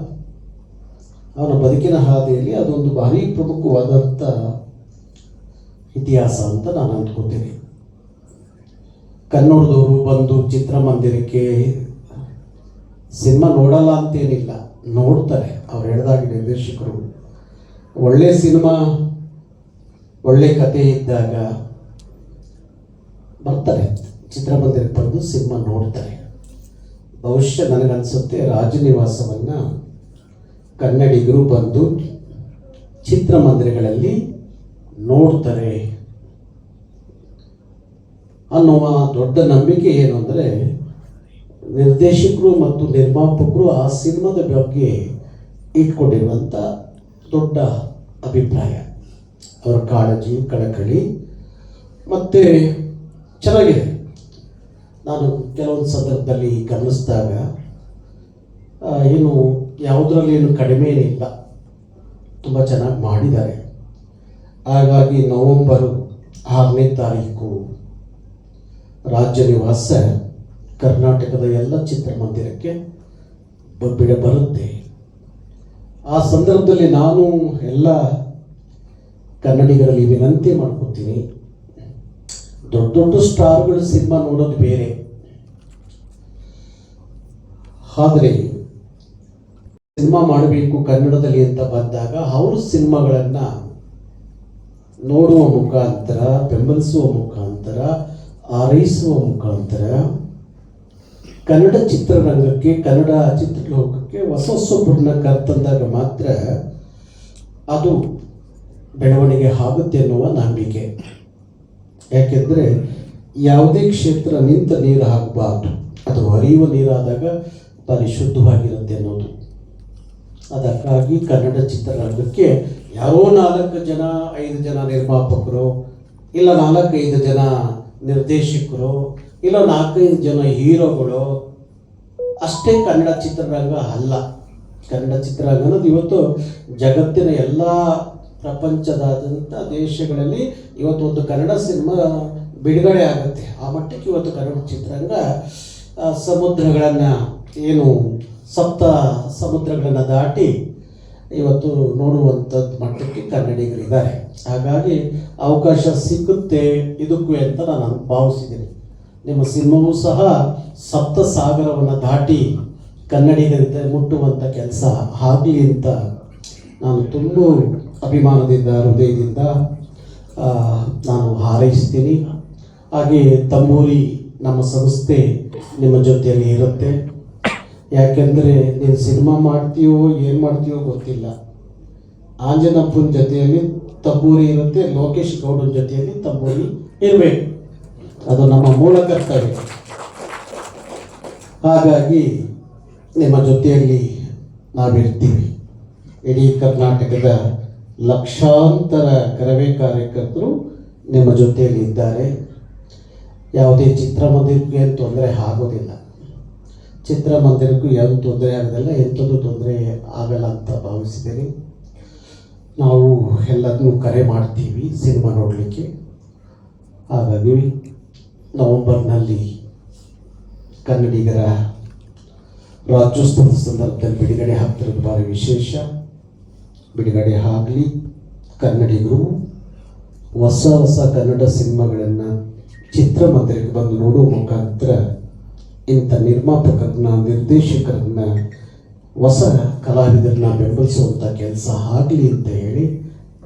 ಅವನ ಬದುಕಿನ ಹಾದಿಯಲ್ಲಿ ಅದೊಂದು ಭಾರಿ ಪ್ರಮುಖವಾದಂಥ ಇತಿಹಾಸ ಅಂತ ನಾನು ಅಂದ್ಕೋತೀನಿ. ಕನ್ನಡದವರು ಬಂದು ಚಿತ್ರಮಂದಿರಕ್ಕೆ ಸಿನಿಮಾ ನೋಡಲ್ಲ ಅಂತೇನಿಲ್ಲ, ನೋಡ್ತಾರೆ. ಅವ್ರು ಹೇಳಿದಾಗ ನಿರ್ದೇಶಕರು ಒಳ್ಳೆ ಸಿನಿಮಾ, ಒಳ್ಳೆ ಕತೆ ಇದ್ದಾಗ ಬರ್ತಾರೆ, ಚಿತ್ರಮಂದಿರಕ್ಕೆ ಬಂದು ಸಿನಿಮಾ ನೋಡ್ತಾರೆ. ಬಹುಶಃ ನನಗನ್ಸುತ್ತೆ ರಾಜನಿವಾಸವನ್ನು ಕನ್ನಡಿಗರು ಬಂದು ಚಿತ್ರಮಂದಿರಗಳಲ್ಲಿ ನೋಡ್ತಾರೆ ಅನ್ನುವ ದೊಡ್ಡ ನಂಬಿಕೆ ಏನು ಅಂದರೆ, ನಿರ್ದೇಶಕರು ಮತ್ತು ನಿರ್ಮಾಪಕರು ಆ ಸಿನಿಮಾದ ಬಗ್ಗೆ ಇಟ್ಕೊಂಡಿರುವಂಥ ದೊಡ್ಡ ಅಭಿಪ್ರಾಯ, ಅವರ ಕಾಳಜಿ, ಕಳಕಳಿ ಮತ್ತು ಚೆನ್ನಾಗಿದೆ. ನಾನು ಕೆಲವೊಂದು ಸಂದರ್ಭದಲ್ಲಿ ಗಮನಿಸಿದಾಗ ಏನು ಯಾವುದರಲ್ಲಿ ಏನು ಕಡಿಮೆ ಏನಿಲ್ಲ, ತುಂಬ ಚೆನ್ನಾಗಿ ಮಾಡಿದ್ದಾರೆ. ಹಾಗಾಗಿ ನವೆಂಬರ್ 6ನೇ ತಾರೀಕು ರಾಜನಿವಾಸ ಕರ್ನಾಟಕದ ಎಲ್ಲ ಚಿತ್ರಮಂದಿರಕ್ಕೆ ಬರುತ್ತೆ. ಆ ಸಂದರ್ಭದಲ್ಲಿ ನಾನು ಎಲ್ಲ ಕನ್ನಡಿಗರಲ್ಲಿ ವಿನಂತಿ ಮಾಡ್ಕೊತೀನಿ, ದೊಡ್ಡ ದೊಡ್ಡ ಸ್ಟಾರ್ಗಳು ಸಿನಿಮಾ ನೋಡೋದು ಬೇರೆ, ಆದರೆ ಸಿನಿಮಾ ಮಾಡಬೇಕು ಕನ್ನಡದಲ್ಲಿ ಅಂತ ಬಂದಾಗ ಅವ್ರ ಸಿನಿಮಾಗಳನ್ನು ನೋಡುವ ಮುಖಾಂತರ, ಬೆಂಬಲಿಸುವ ಮುಖಾಂತರ, ಆರೈಸುವ ಮುಖಾಂತರ ಕನ್ನಡ ಚಿತ್ರರಂಗಕ್ಕೆ, ಕನ್ನಡ ಚಿತ್ರಲೋಕಕ್ಕೆ ಹೊಸೊಬ್ಬರನ್ನ ಕರ್ತಂದಾಗ ಮಾತ್ರ ಅದು ಬೆಳವಣಿಗೆ ಆಗುತ್ತೆ ಅನ್ನುವ ನಂಬಿಕೆ. ಯಾಕೆಂದರೆ ಯಾವುದೇ ಕ್ಷೇತ್ರ ನಿಂತ ನೀರು ಆಗಬಾರ್ದು, ಅದು ಹರಿಯುವ ನೀರಾದಾಗ ಪರಿಶುದ್ಧವಾಗಿರುತ್ತೆ ಅನ್ನೋದು. ಅದಕ್ಕಾಗಿ ಕನ್ನಡ ಚಿತ್ರರಂಗಕ್ಕೆ ಯಾರೋ 4 ಜನ 5 ಜನ ನಿರ್ಮಾಪಕರು, ಇಲ್ಲ 4-5 ಜನ ನಿರ್ದೇಶಕರು, ಇಲ್ಲ 4-5 ಜನ ಹೀರೋಗಳು ಅಷ್ಟೇ ಕನ್ನಡ ಚಿತ್ರರಂಗ ಅಲ್ಲ. ಕನ್ನಡ ಚಿತ್ರರಂಗ ಅನ್ನೋದು ಇವತ್ತು ಜಗತ್ತಿನ ಎಲ್ಲ ಪ್ರಪಂಚದಾದ್ಯಂತ ದೇಶಗಳಲ್ಲಿ ಇವತ್ತು ಒಂದು ಕನ್ನಡ ಸಿನಿಮಾ ಬಿಡುಗಡೆ ಆಗುತ್ತೆ. ಆ ಮಟ್ಟಕ್ಕೆ ಇವತ್ತು ಕನ್ನಡ ಚಿತ್ರರಂಗ ಸಮುದ್ರಗಳನ್ನು, ಏನು 7 ಸಮುದ್ರಗಳನ್ನು ದಾಟಿ ಇವತ್ತು ನೋಡುವಂಥದ್ದು ಮಟ್ಟಕ್ಕೆ ಕನ್ನಡಿಗರಿದ್ದಾರೆ. ಹಾಗಾಗಿ ಅವಕಾಶ ಸಿಗುತ್ತೆ ಇದಕ್ಕೂ ಅಂತ ನಾನು ಭಾವಿಸಿದ್ದೀನಿ. ನಿಮ್ಮ ಸಿನಿಮಾವೂ ಸಹ 7 ಸಾಗರವನ್ನು ದಾಟಿ ಕನ್ನಡಿಗರಿಗೆ ಮುಟ್ಟುವಂಥ ಕೆಲಸ ಆಗಲಿ ಅಂತ ನಾನು ತುಂಬ ಅಭಿಮಾನದಿಂದ, ಹೃದಯದಿಂದ ನಾನು ಹಾರೈಸ್ತೀನಿ. ಹಾಗೆ ತಂಬೂರಿ ನಮ್ಮ ಸಂಸ್ಥೆ ನಿಮ್ಮ ಜೊತೆಯಲ್ಲಿ ಇರುತ್ತೆ. ಯಾಕೆಂದರೆ ನೀನು ಸಿನಿಮಾ ಮಾಡ್ತೀಯೋ ಏನು ಮಾಡ್ತೀಯೋ ಗೊತ್ತಿಲ್ಲ, ಆಂಜನಪ್ಪನ ಜೊತೆಯಲ್ಲಿ ತಂಬೂರಿ ಇರುತ್ತೆ, ಲೋಕೇಶ್ ಗೌಡನ ಜೊತೆಯಲ್ಲಿ ತಂಬೂರಿ ಇರಬೇಕು. ಅದು ನಮ್ಮ ಮೂಲ ಕರ್ತವ್ಯ. ಹಾಗಾಗಿ ನಿಮ್ಮ ಜೊತೆಯಲ್ಲಿ ನಾವಿರ್ತೀವಿ. ಇಡೀ ಕರ್ನಾಟಕದ ಲಕ್ಷಾಂತರ ಕರವೇ ಕಾರ್ಯಕರ್ತರು ನಿಮ್ಮ ಜೊತೆಯಲ್ಲಿ ಇದ್ದಾರೆ. ಯಾವುದೇ ಚಿತ್ರಮಂದಿರಕ್ಕೆ ತೊಂದರೆ ಆಗೋದಿಲ್ಲ, ಚಿತ್ರಮಂದಿರಕ್ಕೂ ಯಾವುದು ತೊಂದರೆ ಆಗೋದಿಲ್ಲ, ಎಂಥದ್ದು ತೊಂದರೆ ಆಗಲ್ಲ ಅಂತ ಭಾವಿಸಿದ್ದೀನಿ. ನಾವು ಎಲ್ಲದನ್ನೂ ಕರೆ ಮಾಡ್ತೀವಿ ಸಿನಿಮಾ ನೋಡಲಿಕ್ಕೆ. ಹಾಗಾಗಿ ನವೆಂಬರ್ನಲ್ಲಿ ಕನ್ನಡಿಗರ ರಾಜ್ಯೋತ್ಸವದ ಸಂದರ್ಭದಲ್ಲಿ ಬಿಡುಗಡೆ ಆಗ್ತಿರೋದು ಭಾರಿ ವಿಶೇಷ. ಬಿಡುಗಡೆ ಆಗಲಿ, ಕನ್ನಡಿಗರು ಹೊಸ ಹೊಸ ಕನ್ನಡ ಸಿನಿಮಾಗಳನ್ನು ಚಿತ್ರಮಂದಿರಕ್ಕೆ ಬಂದು ನೋಡುವ ಮುಖಾಂತರ ಇಂಥ ನಿರ್ಮಾಪಕರನ್ನ, ನಿರ್ದೇಶಕರನ್ನ, ಹೊಸ ಕಲಾವಿದರನ್ನ ಬೆಂಬಲಿಸುವಂಥ ಕೆಲಸ ಆಗಲಿ ಅಂತ ಹೇಳಿ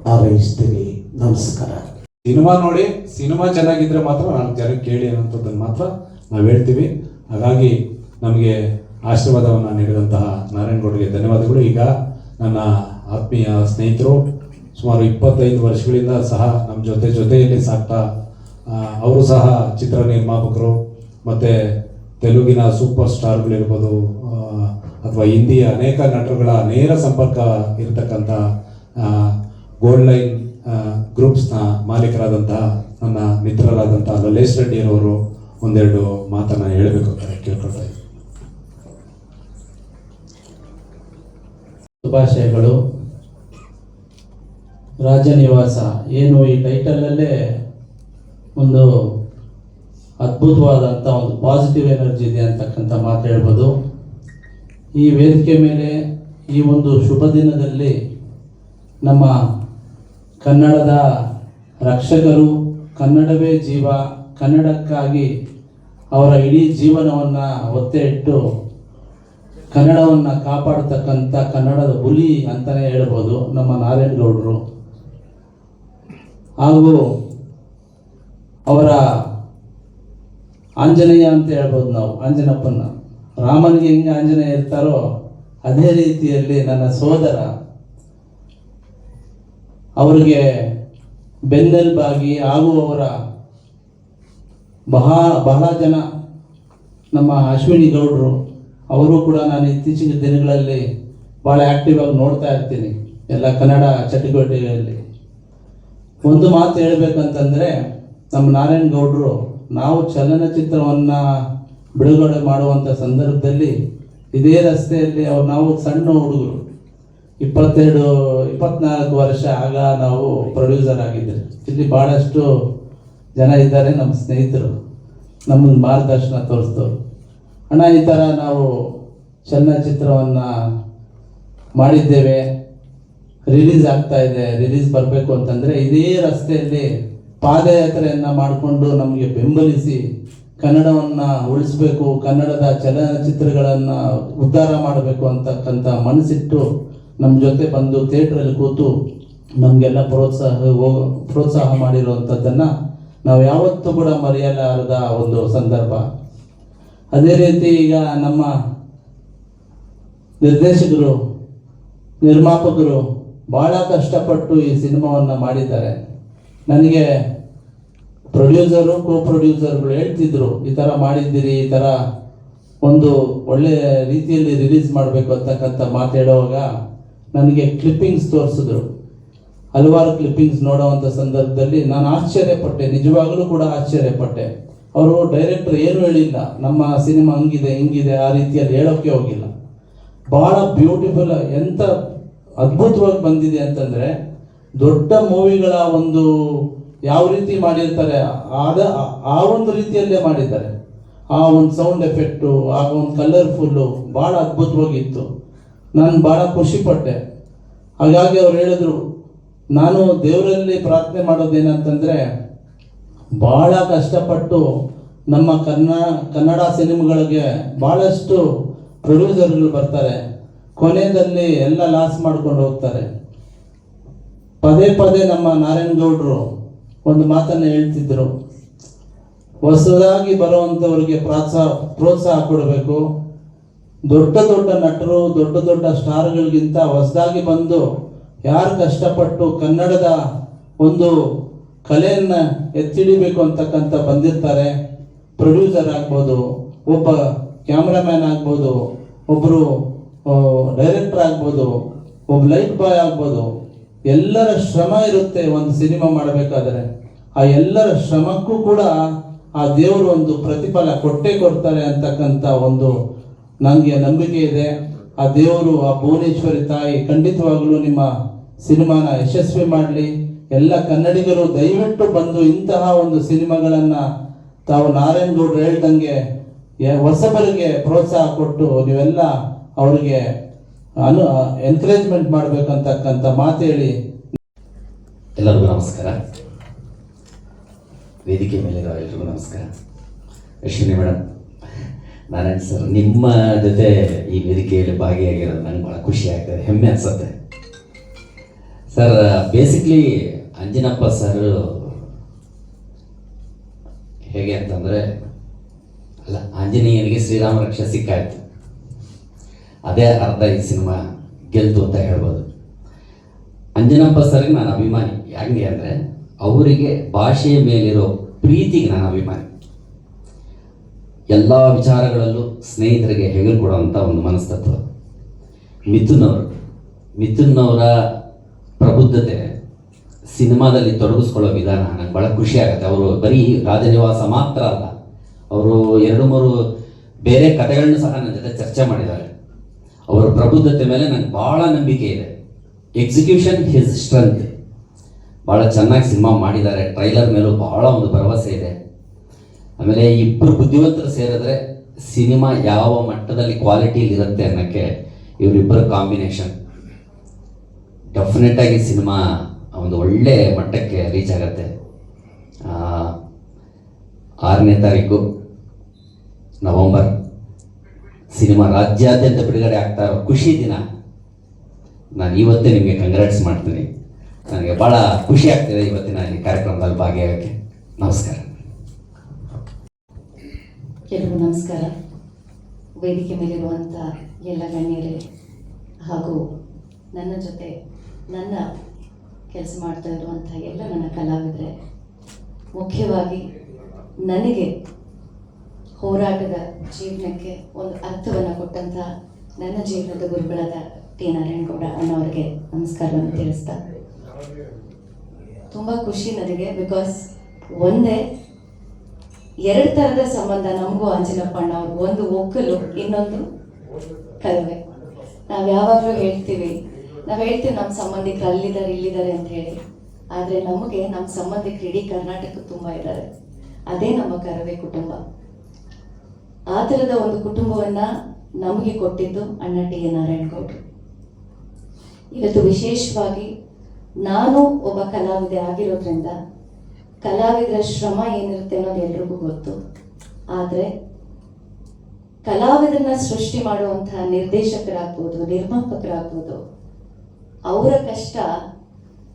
ಹಾರೈಸ್ತೀನಿ. ನಮಸ್ಕಾರ. ಸಿನಿಮಾ ನೋಡಿ, ಸಿನಿಮಾ ಚೆನ್ನಾಗಿದ್ರೆ ಮಾತ್ರ ನಾನು ಜನಕ್ಕೆ ಕೇಳಿ ಅನ್ನೋಂಥದ್ದನ್ನು ಮಾತ್ರ ನಾವು ಹೇಳ್ತೀವಿ. ಹಾಗಾಗಿ ನಮಗೆ ಆಶೀರ್ವಾದವನ್ನು ನೀಡಿದಂತಹ ನಾರಾಯಣಗೌಡರಿಗೆ ಧನ್ಯವಾದಗಳು. ಈಗ ನನ್ನ ಆತ್ಮೀಯ ಸ್ನೇಹಿತರು ಸುಮಾರು 25 ವರ್ಷಗಳಿಂದ ಸಹ ನಮ್ಮ ಜೊತೆಯಲ್ಲಿ ಸಾಕ್ತಾ, ಅವರು ಸಹ ಚಿತ್ರ ನಿರ್ಮಾಪಕರು, ಮತ್ತು ತೆಲುಗಿನ ಸೂಪರ್ ಸ್ಟಾರ್ಗಳಿರ್ಬೋದು ಅಥವಾ ಹಿಂದಿಯ ಅನೇಕ ನಟರುಗಳ ನೇರ ಸಂಪರ್ಕ ಇರತಕ್ಕಂಥ ಗೋಲ್ಡ್ ಲೈನ್ ಗ್ರೂಪ್ಸ್ನ ಮಾಲೀಕರಾದಂತಹ ನನ್ನ ಮಿತ್ರರಾದಂಥ ಲಲೇಶ್ ರೆಡ್ಡಿಯವರು ಒಂದೆರಡು ಮಾತನ್ನು ಹೇಳಬೇಕು ಅಂತ ಕೇಳ್ಕೊಳ್ತಾ ಇದ್ದೀನಿ. ಶುಭಾಶಯಗಳು. ರಾಜ್ಯ ನಿವಾಸ ಏನು ಈ ಟೈಟಲಲ್ಲೇ ಒಂದು ಅದ್ಭುತವಾದಂಥ ಒಂದು ಪಾಸಿಟಿವ್ ಎನರ್ಜಿ ಇದೆ ಅಂತಕ್ಕಂಥ ಮಾತು ಹೇಳ್ಬೋದು. ಈ ವೇದಿಕೆ ಮೇಲೆ ಈ ಒಂದು ಶುಭ ದಿನದಲ್ಲಿ ನಮ್ಮ ಕನ್ನಡದ ರಕ್ಷಕರು, ಕನ್ನಡವೇ ಜೀವ, ಕನ್ನಡಕ್ಕಾಗಿ ಅವರ ಇಡೀ ಜೀವನವನ್ನು ಒತ್ತೆ ಇಟ್ಟು ಕನ್ನಡವನ್ನು ಕಾಪಾಡ್ತಕ್ಕಂಥ ಕನ್ನಡದ ಹುಲಿ ಅಂತಲೇ ಹೇಳ್ಬೋದು ನಮ್ಮ ನಾರಾಯಣಗೌಡರು. ಹಾಗೂ ಅವರ ಆಂಜನೇಯ ಅಂತ ಹೇಳ್ಬೋದು ನಾವು, ಆಂಜನಪ್ಪನ. ರಾಮನಿಗೆ ಹೆಂಗೆ ಆಂಜನೇಯ ಇರ್ತಾರೋ ಅದೇ ರೀತಿಯಲ್ಲಿ ನನ್ನ ಸೋದರ ಅವರಿಗೆ ಬೆನ್ನೆಲುಬಾಗಿ, ಹಾಗೂ ಅವರ ಬಹಳ ಜನ ನಮ್ಮ ಅಶ್ವಿನಿ ಗೌಡರು ಅವರು ಕೂಡ ನಾನು ಇತ್ತೀಚಿನ ದಿನಗಳಲ್ಲಿ ಭಾಳ ಆ್ಯಕ್ಟಿವ್ ಆಗಿ ನೋಡ್ತಾ ಇರ್ತೀನಿ ಎಲ್ಲ ಕನ್ನಡ ಚಟುವಟಿಕೆಗಳಲ್ಲಿ. ಒಂದು ಮಾತು ಹೇಳಬೇಕಂತಂದರೆ, ನಮ್ಮ ನಾರಾಯಣಗೌಡರು ನಾವು ಚಲನಚಿತ್ರವನ್ನು ಬಿಡುಗಡೆ ಮಾಡುವಂಥ ಸಂದರ್ಭದಲ್ಲಿ ಇದೇ ರಸ್ತೆಯಲ್ಲಿ ನಾವು ಸಣ್ಣ ಹುಡುಗರು 22-24 ವರ್ಷ ಆಗ ನಾವು ಪ್ರೊಡ್ಯೂಸರ್ ಆಗಿದ್ದರು. ಇಲ್ಲಿ ಭಾಳಷ್ಟು ಜನ ಇದ್ದಾರೆ ನಮ್ಮ ಸ್ನೇಹಿತರು, ನಮ್ಮನ್ನು ಮಾರ್ಗದರ್ಶನ ತೋರಿಸ್ತವ್ರು. ಅಣ್ಣ ಈ ಥರ ನಾವು ಚಲನಚಿತ್ರವನ್ನು ಮಾಡಿದ್ದೇವೆ, ರಿಲೀಸ್ ಆಗ್ತಾ ಇದೆ, ರಿಲೀಸ್ ಬರಬೇಕು ಅಂತಂದರೆ ಇದೇ ರಸ್ತೆಯಲ್ಲಿ ಪಾದಯಾತ್ರೆಯನ್ನು ಮಾಡಿಕೊಂಡು ನಮಗೆ ಬೆಂಬಲಿಸಿ ಕನ್ನಡವನ್ನು ಉಳಿಸ್ಬೇಕು, ಕನ್ನಡದ ಚಲನಚಿತ್ರಗಳನ್ನು ಉದ್ಧಾರ ಮಾಡಬೇಕು ಅಂತಕ್ಕಂಥ ಮನಸ್ಸಿಟ್ಟು ನಮ್ಮ ಜೊತೆ ಬಂದು ಥಿಯೇಟ್ರಲ್ಲಿ ಕೂತು ನಮಗೆಲ್ಲ ಪ್ರೋತ್ಸಾಹ ಮಾಡಿರುವಂಥದ್ದನ್ನು ನಾವು ಯಾವತ್ತೂ ಕೂಡ ಮರೆಯಲಾರದ ಒಂದು ಸಂದರ್ಭ. ಅದೇ ರೀತಿ ಈಗ ನಮ್ಮ ನಿರ್ದೇಶಕರು, ನಿರ್ಮಾಪಕರು ಭಾಳ ಕಷ್ಟಪಟ್ಟು ಈ ಸಿನಿಮಾವನ್ನು ಮಾಡಿದ್ದಾರೆ. ನನಗೆ ಪ್ರೊಡ್ಯೂಸರು, ಪ್ರೊಡ್ಯೂಸರ್ಗಳು ಹೇಳ್ತಿದ್ರು, ಈ ಥರ ಮಾಡಿದ್ದೀರಿ, ಈ ಥರ ಒಂದು ಒಳ್ಳೆ ರೀತಿಯಲ್ಲಿ ರಿಲೀಸ್ ಮಾಡಬೇಕು ಅಂತಕ್ಕಂಥ ಮಾತು ಹೇಳುವಾಗ ನನಗೆ ಕ್ಲಿಪ್ಪಿಂಗ್ಸ್ ತೋರಿಸಿದ್ರು. ಹಲವಾರು ಕ್ಲಿಪ್ಪಿಂಗ್ಸ್ ನೋಡೋವಂಥ ಸಂದರ್ಭದಲ್ಲಿ ನಾನು ಆಶ್ಚರ್ಯಪಟ್ಟೆ, ನಿಜವಾಗಲೂ ಕೂಡ ಆಶ್ಚರ್ಯಪಟ್ಟೆ. ಅವರು ಡೈರೆಕ್ಟರ್ ಏನು ಹೇಳಿಲ್ಲ, ನಮ್ಮ ಸಿನಿಮಾ ಹಂಗಿದೆ ಹಿಂಗಿದೆ ಆ ರೀತಿಯಲ್ಲಿ ಹೇಳೋಕ್ಕೆ ಹೋಗಿಲ್ಲ. ಭಾಳ ಬ್ಯೂಟಿಫುಲ್, ಎಂಥ ಅದ್ಭುತವಾಗಿ ಬಂದಿದೆ ಅಂತಂದರೆ, ದೊಡ್ಡ ಮೂವಿಗಳ ಒಂದು ಯಾವ ರೀತಿ ಮಾಡಿರ್ತಾರೆ ಆ ಒಂದು ರೀತಿಯಲ್ಲೇ ಮಾಡಿದ್ದಾರೆ. ಆ ಒಂದು ಸೌಂಡ್ ಎಫೆಕ್ಟು, ಆ ಒಂದು ಕಲರ್ಫುಲ್ಲು ಭಾಳ ಅದ್ಭುತವಾಗಿತ್ತು. ನಾನು ಭಾಳ ಖುಷಿಪಟ್ಟೆ. ಹಾಗಾಗಿ ಅವ್ರು ಹೇಳಿದ್ರು, ನಾನು ದೇವರಲ್ಲಿ ಪ್ರಾರ್ಥನೆ ಮಾಡೋದೇನಂತಂದರೆ, ಭಾಳ ಕಷ್ಟಪಟ್ಟು ನಮ್ಮ ಕನ್ನಡ ಸಿನಿಮಾಗಳಿಗೆ ಭಾಳಷ್ಟು ಪ್ರೊಡ್ಯೂಸರ್ಗಳು ಬರ್ತಾರೆ, ಕೊನೆಯಲ್ಲಿ ಎಲ್ಲ ಲಾಸ್ ಮಾಡ್ಕೊಂಡು ಹೋಗ್ತಾರೆ. ಪದೇ ಪದೇ ನಮ್ಮ ನಾರಾಯಣಗೌಡರು ಒಂದು ಮಾತನ್ನು ಹೇಳ್ತಿದ್ರು, ಹೊಸದಾಗಿ ಬರುವಂಥವ್ರಿಗೆ ಪ್ರೋತ್ಸಾಹ ಕೊಡಬೇಕು. ದೊಡ್ಡ ದೊಡ್ಡ ನಟರು, ದೊಡ್ಡ ದೊಡ್ಡ ಸ್ಟಾರ್ಗಳಿಗಿಂತ ಹೊಸದಾಗಿ ಬಂದು ಯಾರು ಕಷ್ಟಪಟ್ಟು ಕನ್ನಡದ ಒಂದು ಕಲೆಯನ್ನು ಎತ್ತಿಡಿಬೇಕು ಅಂತಕ್ಕಂಥ ಬಂದಿರ್ತಾರೆ, ಪ್ರೊಡ್ಯೂಸರ್ ಆಗ್ಬೋದು, ಒಬ್ಬ ಕ್ಯಾಮ್ರಾಮ್ಯಾನ್ ಆಗ್ಬೋದು, ಒಬ್ಬರು ಡೈರೆಕ್ಟರ್ ಆಗ್ಬೋದು, ಒಬ್ಬ ಲೈಟ್ ಬಾಯ್ ಆಗ್ಬೋದು, ಎಲ್ಲರ ಶ್ರಮ ಇರುತ್ತೆ ಒಂದು ಸಿನಿಮಾ ಮಾಡಬೇಕಾದ್ರೆ. ಆ ಎಲ್ಲರ ಶ್ರಮಕ್ಕೂ ಕೂಡ ಆ ದೇವರು ಒಂದು ಪ್ರತಿಫಲ ಕೊಟ್ಟೇ ಕೊಡ್ತಾರೆ ಅಂತಕ್ಕಂಥ ಒಂದು ನನಗೆ ನಂಬಿಕೆ ಇದೆ. ಆ ದೇವರು, ಆ ಭುವನೇಶ್ವರಿ ತಾಯಿ ಖಂಡಿತವಾಗಲೂ ನಿಮ್ಮ ಸಿನಿಮಾನ ಯಶಸ್ವಿ ಮಾಡಲಿ. ಎಲ್ಲ ಕನ್ನಡಿಗರು ದಯವಿಟ್ಟು ಬಂದು ಇಂತಹ ಒಂದು ಸಿನಿಮಾಗಳನ್ನು ತಾವು ನಾರಾಯಣಗೌಡರು ಹೇಳ್ದಂಗೆ ಹೊಸಬರಿಗೆ ಪ್ರೋತ್ಸಾಹ ಕೊಟ್ಟು ನೀವೆಲ್ಲ ಅವರಿಗೆ ಎನ್ಕರೇಜ್ಮೆಂಟ್ ಮಾಡಬೇಕಂತಕ್ಕಂಥ ಮಾತು ಹೇಳಿ ಎಲ್ಲರಿಗೂ ನಮಸ್ಕಾರ. ವೇದಿಕೆ ಮೇಲಿರೋ ಎಲ್ರಿಗೂ ನಮಸ್ಕಾರ. ಅಶ್ವಿನಿ ಮೇಡಮ್, ನಾರಾಯಣ್ ಸರ್, ನಿಮ್ಮ ಜೊತೆ ಈ ವೇದಿಕೆಯಲ್ಲಿ ಭಾಗಿಯಾಗಿರೋದು ನಂಗೆ ಭಾಳ ಖುಷಿ ಆಗ್ತದೆ, ಹೆಮ್ಮೆ ಅನಿಸುತ್ತೆ. ಸರ್, ಬೇಸಿಕ್ಲಿ ಅಂಜನಪ್ಪ ಸರ್ ಹೇಗೆ ಅಂತಂದರೆ, ಅಲ್ಲ, ಆಂಜನೇಯನಿಗೆ ಶ್ರೀರಾಮ ರಕ್ಷೆ ಸಿಕ್ಕಾಯ್ತು, ಅದೇ ಅರ್ಧ ಈ ಸಿನಿಮಾ ಗೆಲ್ತು ಅಂತ ಹೇಳ್ಬೋದು. ಅಂಜನಪ್ಪ ಸರ್ಗೆ ನಾನು ಅಭಿಮಾನಿ. ಯಾಕೆ ಅಂದರೆ ಅವರಿಗೆ ಭಾಷೆಯ ಮೇಲಿರೋ ಪ್ರೀತಿಗೆ ನಾನು ಅಭಿಮಾನಿ. ಎಲ್ಲ ವಿಚಾರಗಳಲ್ಲೂ ಸ್ನೇಹಿತರಿಗೆ ಹೆಗಲು ಕೊಡುವಂಥ ಒಂದು ಮನಸ್ತತ್ವ. ಮಿಥುನ್ ಅವರ ಪ್ರಬುದ್ಧತೆ, ಸಿನಿಮಾದಲ್ಲಿ ತೊಡಗಿಸ್ಕೊಳ್ಳೋ ವಿಧಾನ ನನಗೆ ಭಾಳ ಖುಷಿ ಆಗುತ್ತೆ. ಅವರು ಬರೀ ರಾಜನಿವಾಸ ಮಾತ್ರ ಅಲ್ಲ, ಅವರು 2-3 ಬೇರೆ ಕಥೆಗಳನ್ನು ಸಹ ನನ್ನ ಜೊತೆ ಚರ್ಚೆ ಮಾಡಿದ್ದಾರೆ. ಅವರ ಪ್ರಬುದ್ಧತೆ ಮೇಲೆ ನನಗೆ ಭಾಳ ನಂಬಿಕೆ ಇದೆ. Execution his strength. ಭಾಳ ಚೆನ್ನಾಗಿ ಸಿನಿಮಾ ಮಾಡಿದ್ದಾರೆ. ಟ್ರೈಲರ್ ಮೇಲೂ ಭಾಳ ಒಂದು ಭರವಸೆ ಇದೆ. ಆಮೇಲೆ ಇಬ್ಬರು ಬುದ್ಧಿವಂತರು ಸೇರಿದ್ರೆ ಸಿನಿಮಾ ಯಾವ ಮಟ್ಟದಲ್ಲಿ ಕ್ವಾಲಿಟಿಯಲ್ಲಿ ಇರುತ್ತೆ ಅನ್ನೋಕ್ಕೆ ಇವರಿಬ್ಬರ ಕಾಂಬಿನೇಷನ್ ಡೆಫಿನೆಟಾಗಿ ಸಿನಿಮಾ ಒಂದು ಒಳ್ಳೆ ಮಟ್ಟಕ್ಕೆ ರೀಚ್ ಆಗುತ್ತೆ. 6ನೇ ತಾರೀಕು ನವೆಂಬರ್ ಸಿನಿಮಾ ರಾಜ್ಯಾದ್ಯಂತ ಬಿಡುಗಡೆ ಆಗ್ತಾ ಇರೋ ಖುಷಿ ದಿನ. ನಾನು ಇವತ್ತೇ ನಿಮಗೆ ಕಂಗ್ರಾಟ್ಸ್ ಮಾಡ್ತೀನಿ. ನನಗೆ ಭಾಳ ಖುಷಿ ಆಗ್ತಿದೆ ಇವತ್ತಿನ ಈ ಕಾರ್ಯಕ್ರಮದಲ್ಲಿ ಭಾಗಿಯಾಗಕ್ಕೆ. ನಮಸ್ಕಾರ. ಎಲ್ಲರಿಗೂ ನಮಸ್ಕಾರ. ವೇದಿಕೆ ಮೇಲಿರುವಂಥ ಎಲ್ಲ ಗಣ್ಯರೇ ಹಾಗೂ ನನ್ನ ಜೊತೆ ನನ್ನ ಕೆಲಸ ಮಾಡ್ತಾ ಇರುವಂಥ ಎಲ್ಲ ನನ್ನ ಕಲಾವಿದರೆ, ಮುಖ್ಯವಾಗಿ ನನಗೆ ಹೋರಾಟದ ಜೀವನಕ್ಕೆ ಒಂದು ಅರ್ಥವನ್ನು ಕೊಟ್ಟಂಥ ನನ್ನ ಜೀವನದ ಗುರುಗಳಾದ ಟಿ ನಾರಾಯಣಗೌಡ ಅಣ್ಣವರಿಗೆ ನಮಸ್ಕಾರವನ್ನು ತಿಳಿಸ್ತಾ, ತುಂಬ ಖುಷಿ ನನಗೆ. ಬಿಕಾಸ್ ಒಂದೇ 2 ಥರದ ಸಂಬಂಧ ನಮಗೂ ಅಂಜನಪ್ಪ ಅಣ್ಣವ್ರು. ಒಂದು ಒಕ್ಕಲು, ಇನ್ನೊಂದು ಕಲವೆ. ನಾವು ಯಾವಾಗಲೂ ಹೇಳ್ತೀವಿ ನಮ್ಮ ಸಂಬಂಧಿಕರು ಅಲ್ಲಿದ್ದಾರೆ ಇಲ್ಲಿದ್ದಾರೆ ಅಂತ ಹೇಳಿ. ಆದರೆ ನಮಗೆ ನಮ್ಮ ಸಂಬಂಧಿಕರು ಇಡೀ ಕರ್ನಾಟಕ ತುಂಬ ಇದ್ದಾರೆ. ಅದೇ ನಮ್ಮ ಕರವೇ ಕುಟುಂಬ. ಆ ಥರದ ಒಂದು ಕುಟುಂಬವನ್ನು ನಮಗೆ ಕೊಟ್ಟಿದ್ದು ಅಣ್ಣ ಟಿ ನಾರಾಯಣಗೌಡರು. ಇವತ್ತು ವಿಶೇಷವಾಗಿ ನಾನು ಒಬ್ಬ ಕಲಾವಿದೆ ಆಗಿರೋದ್ರಿಂದ ಕಲಾವಿದರ ಶ್ರಮ ಏನಿರುತ್ತೆ ಅನ್ನೋದು ಎಲ್ರಿಗೂ ಗೊತ್ತು. ಆದರೆ ಕಲಾವಿದರನ್ನ ಸೃಷ್ಟಿ ಮಾಡುವಂತಹ ನಿರ್ದೇಶಕರಾಗ್ಬೋದು, ನಿರ್ಮಾಪಕರಾಗ್ಬೋದು, ಅವರ ಕಷ್ಟ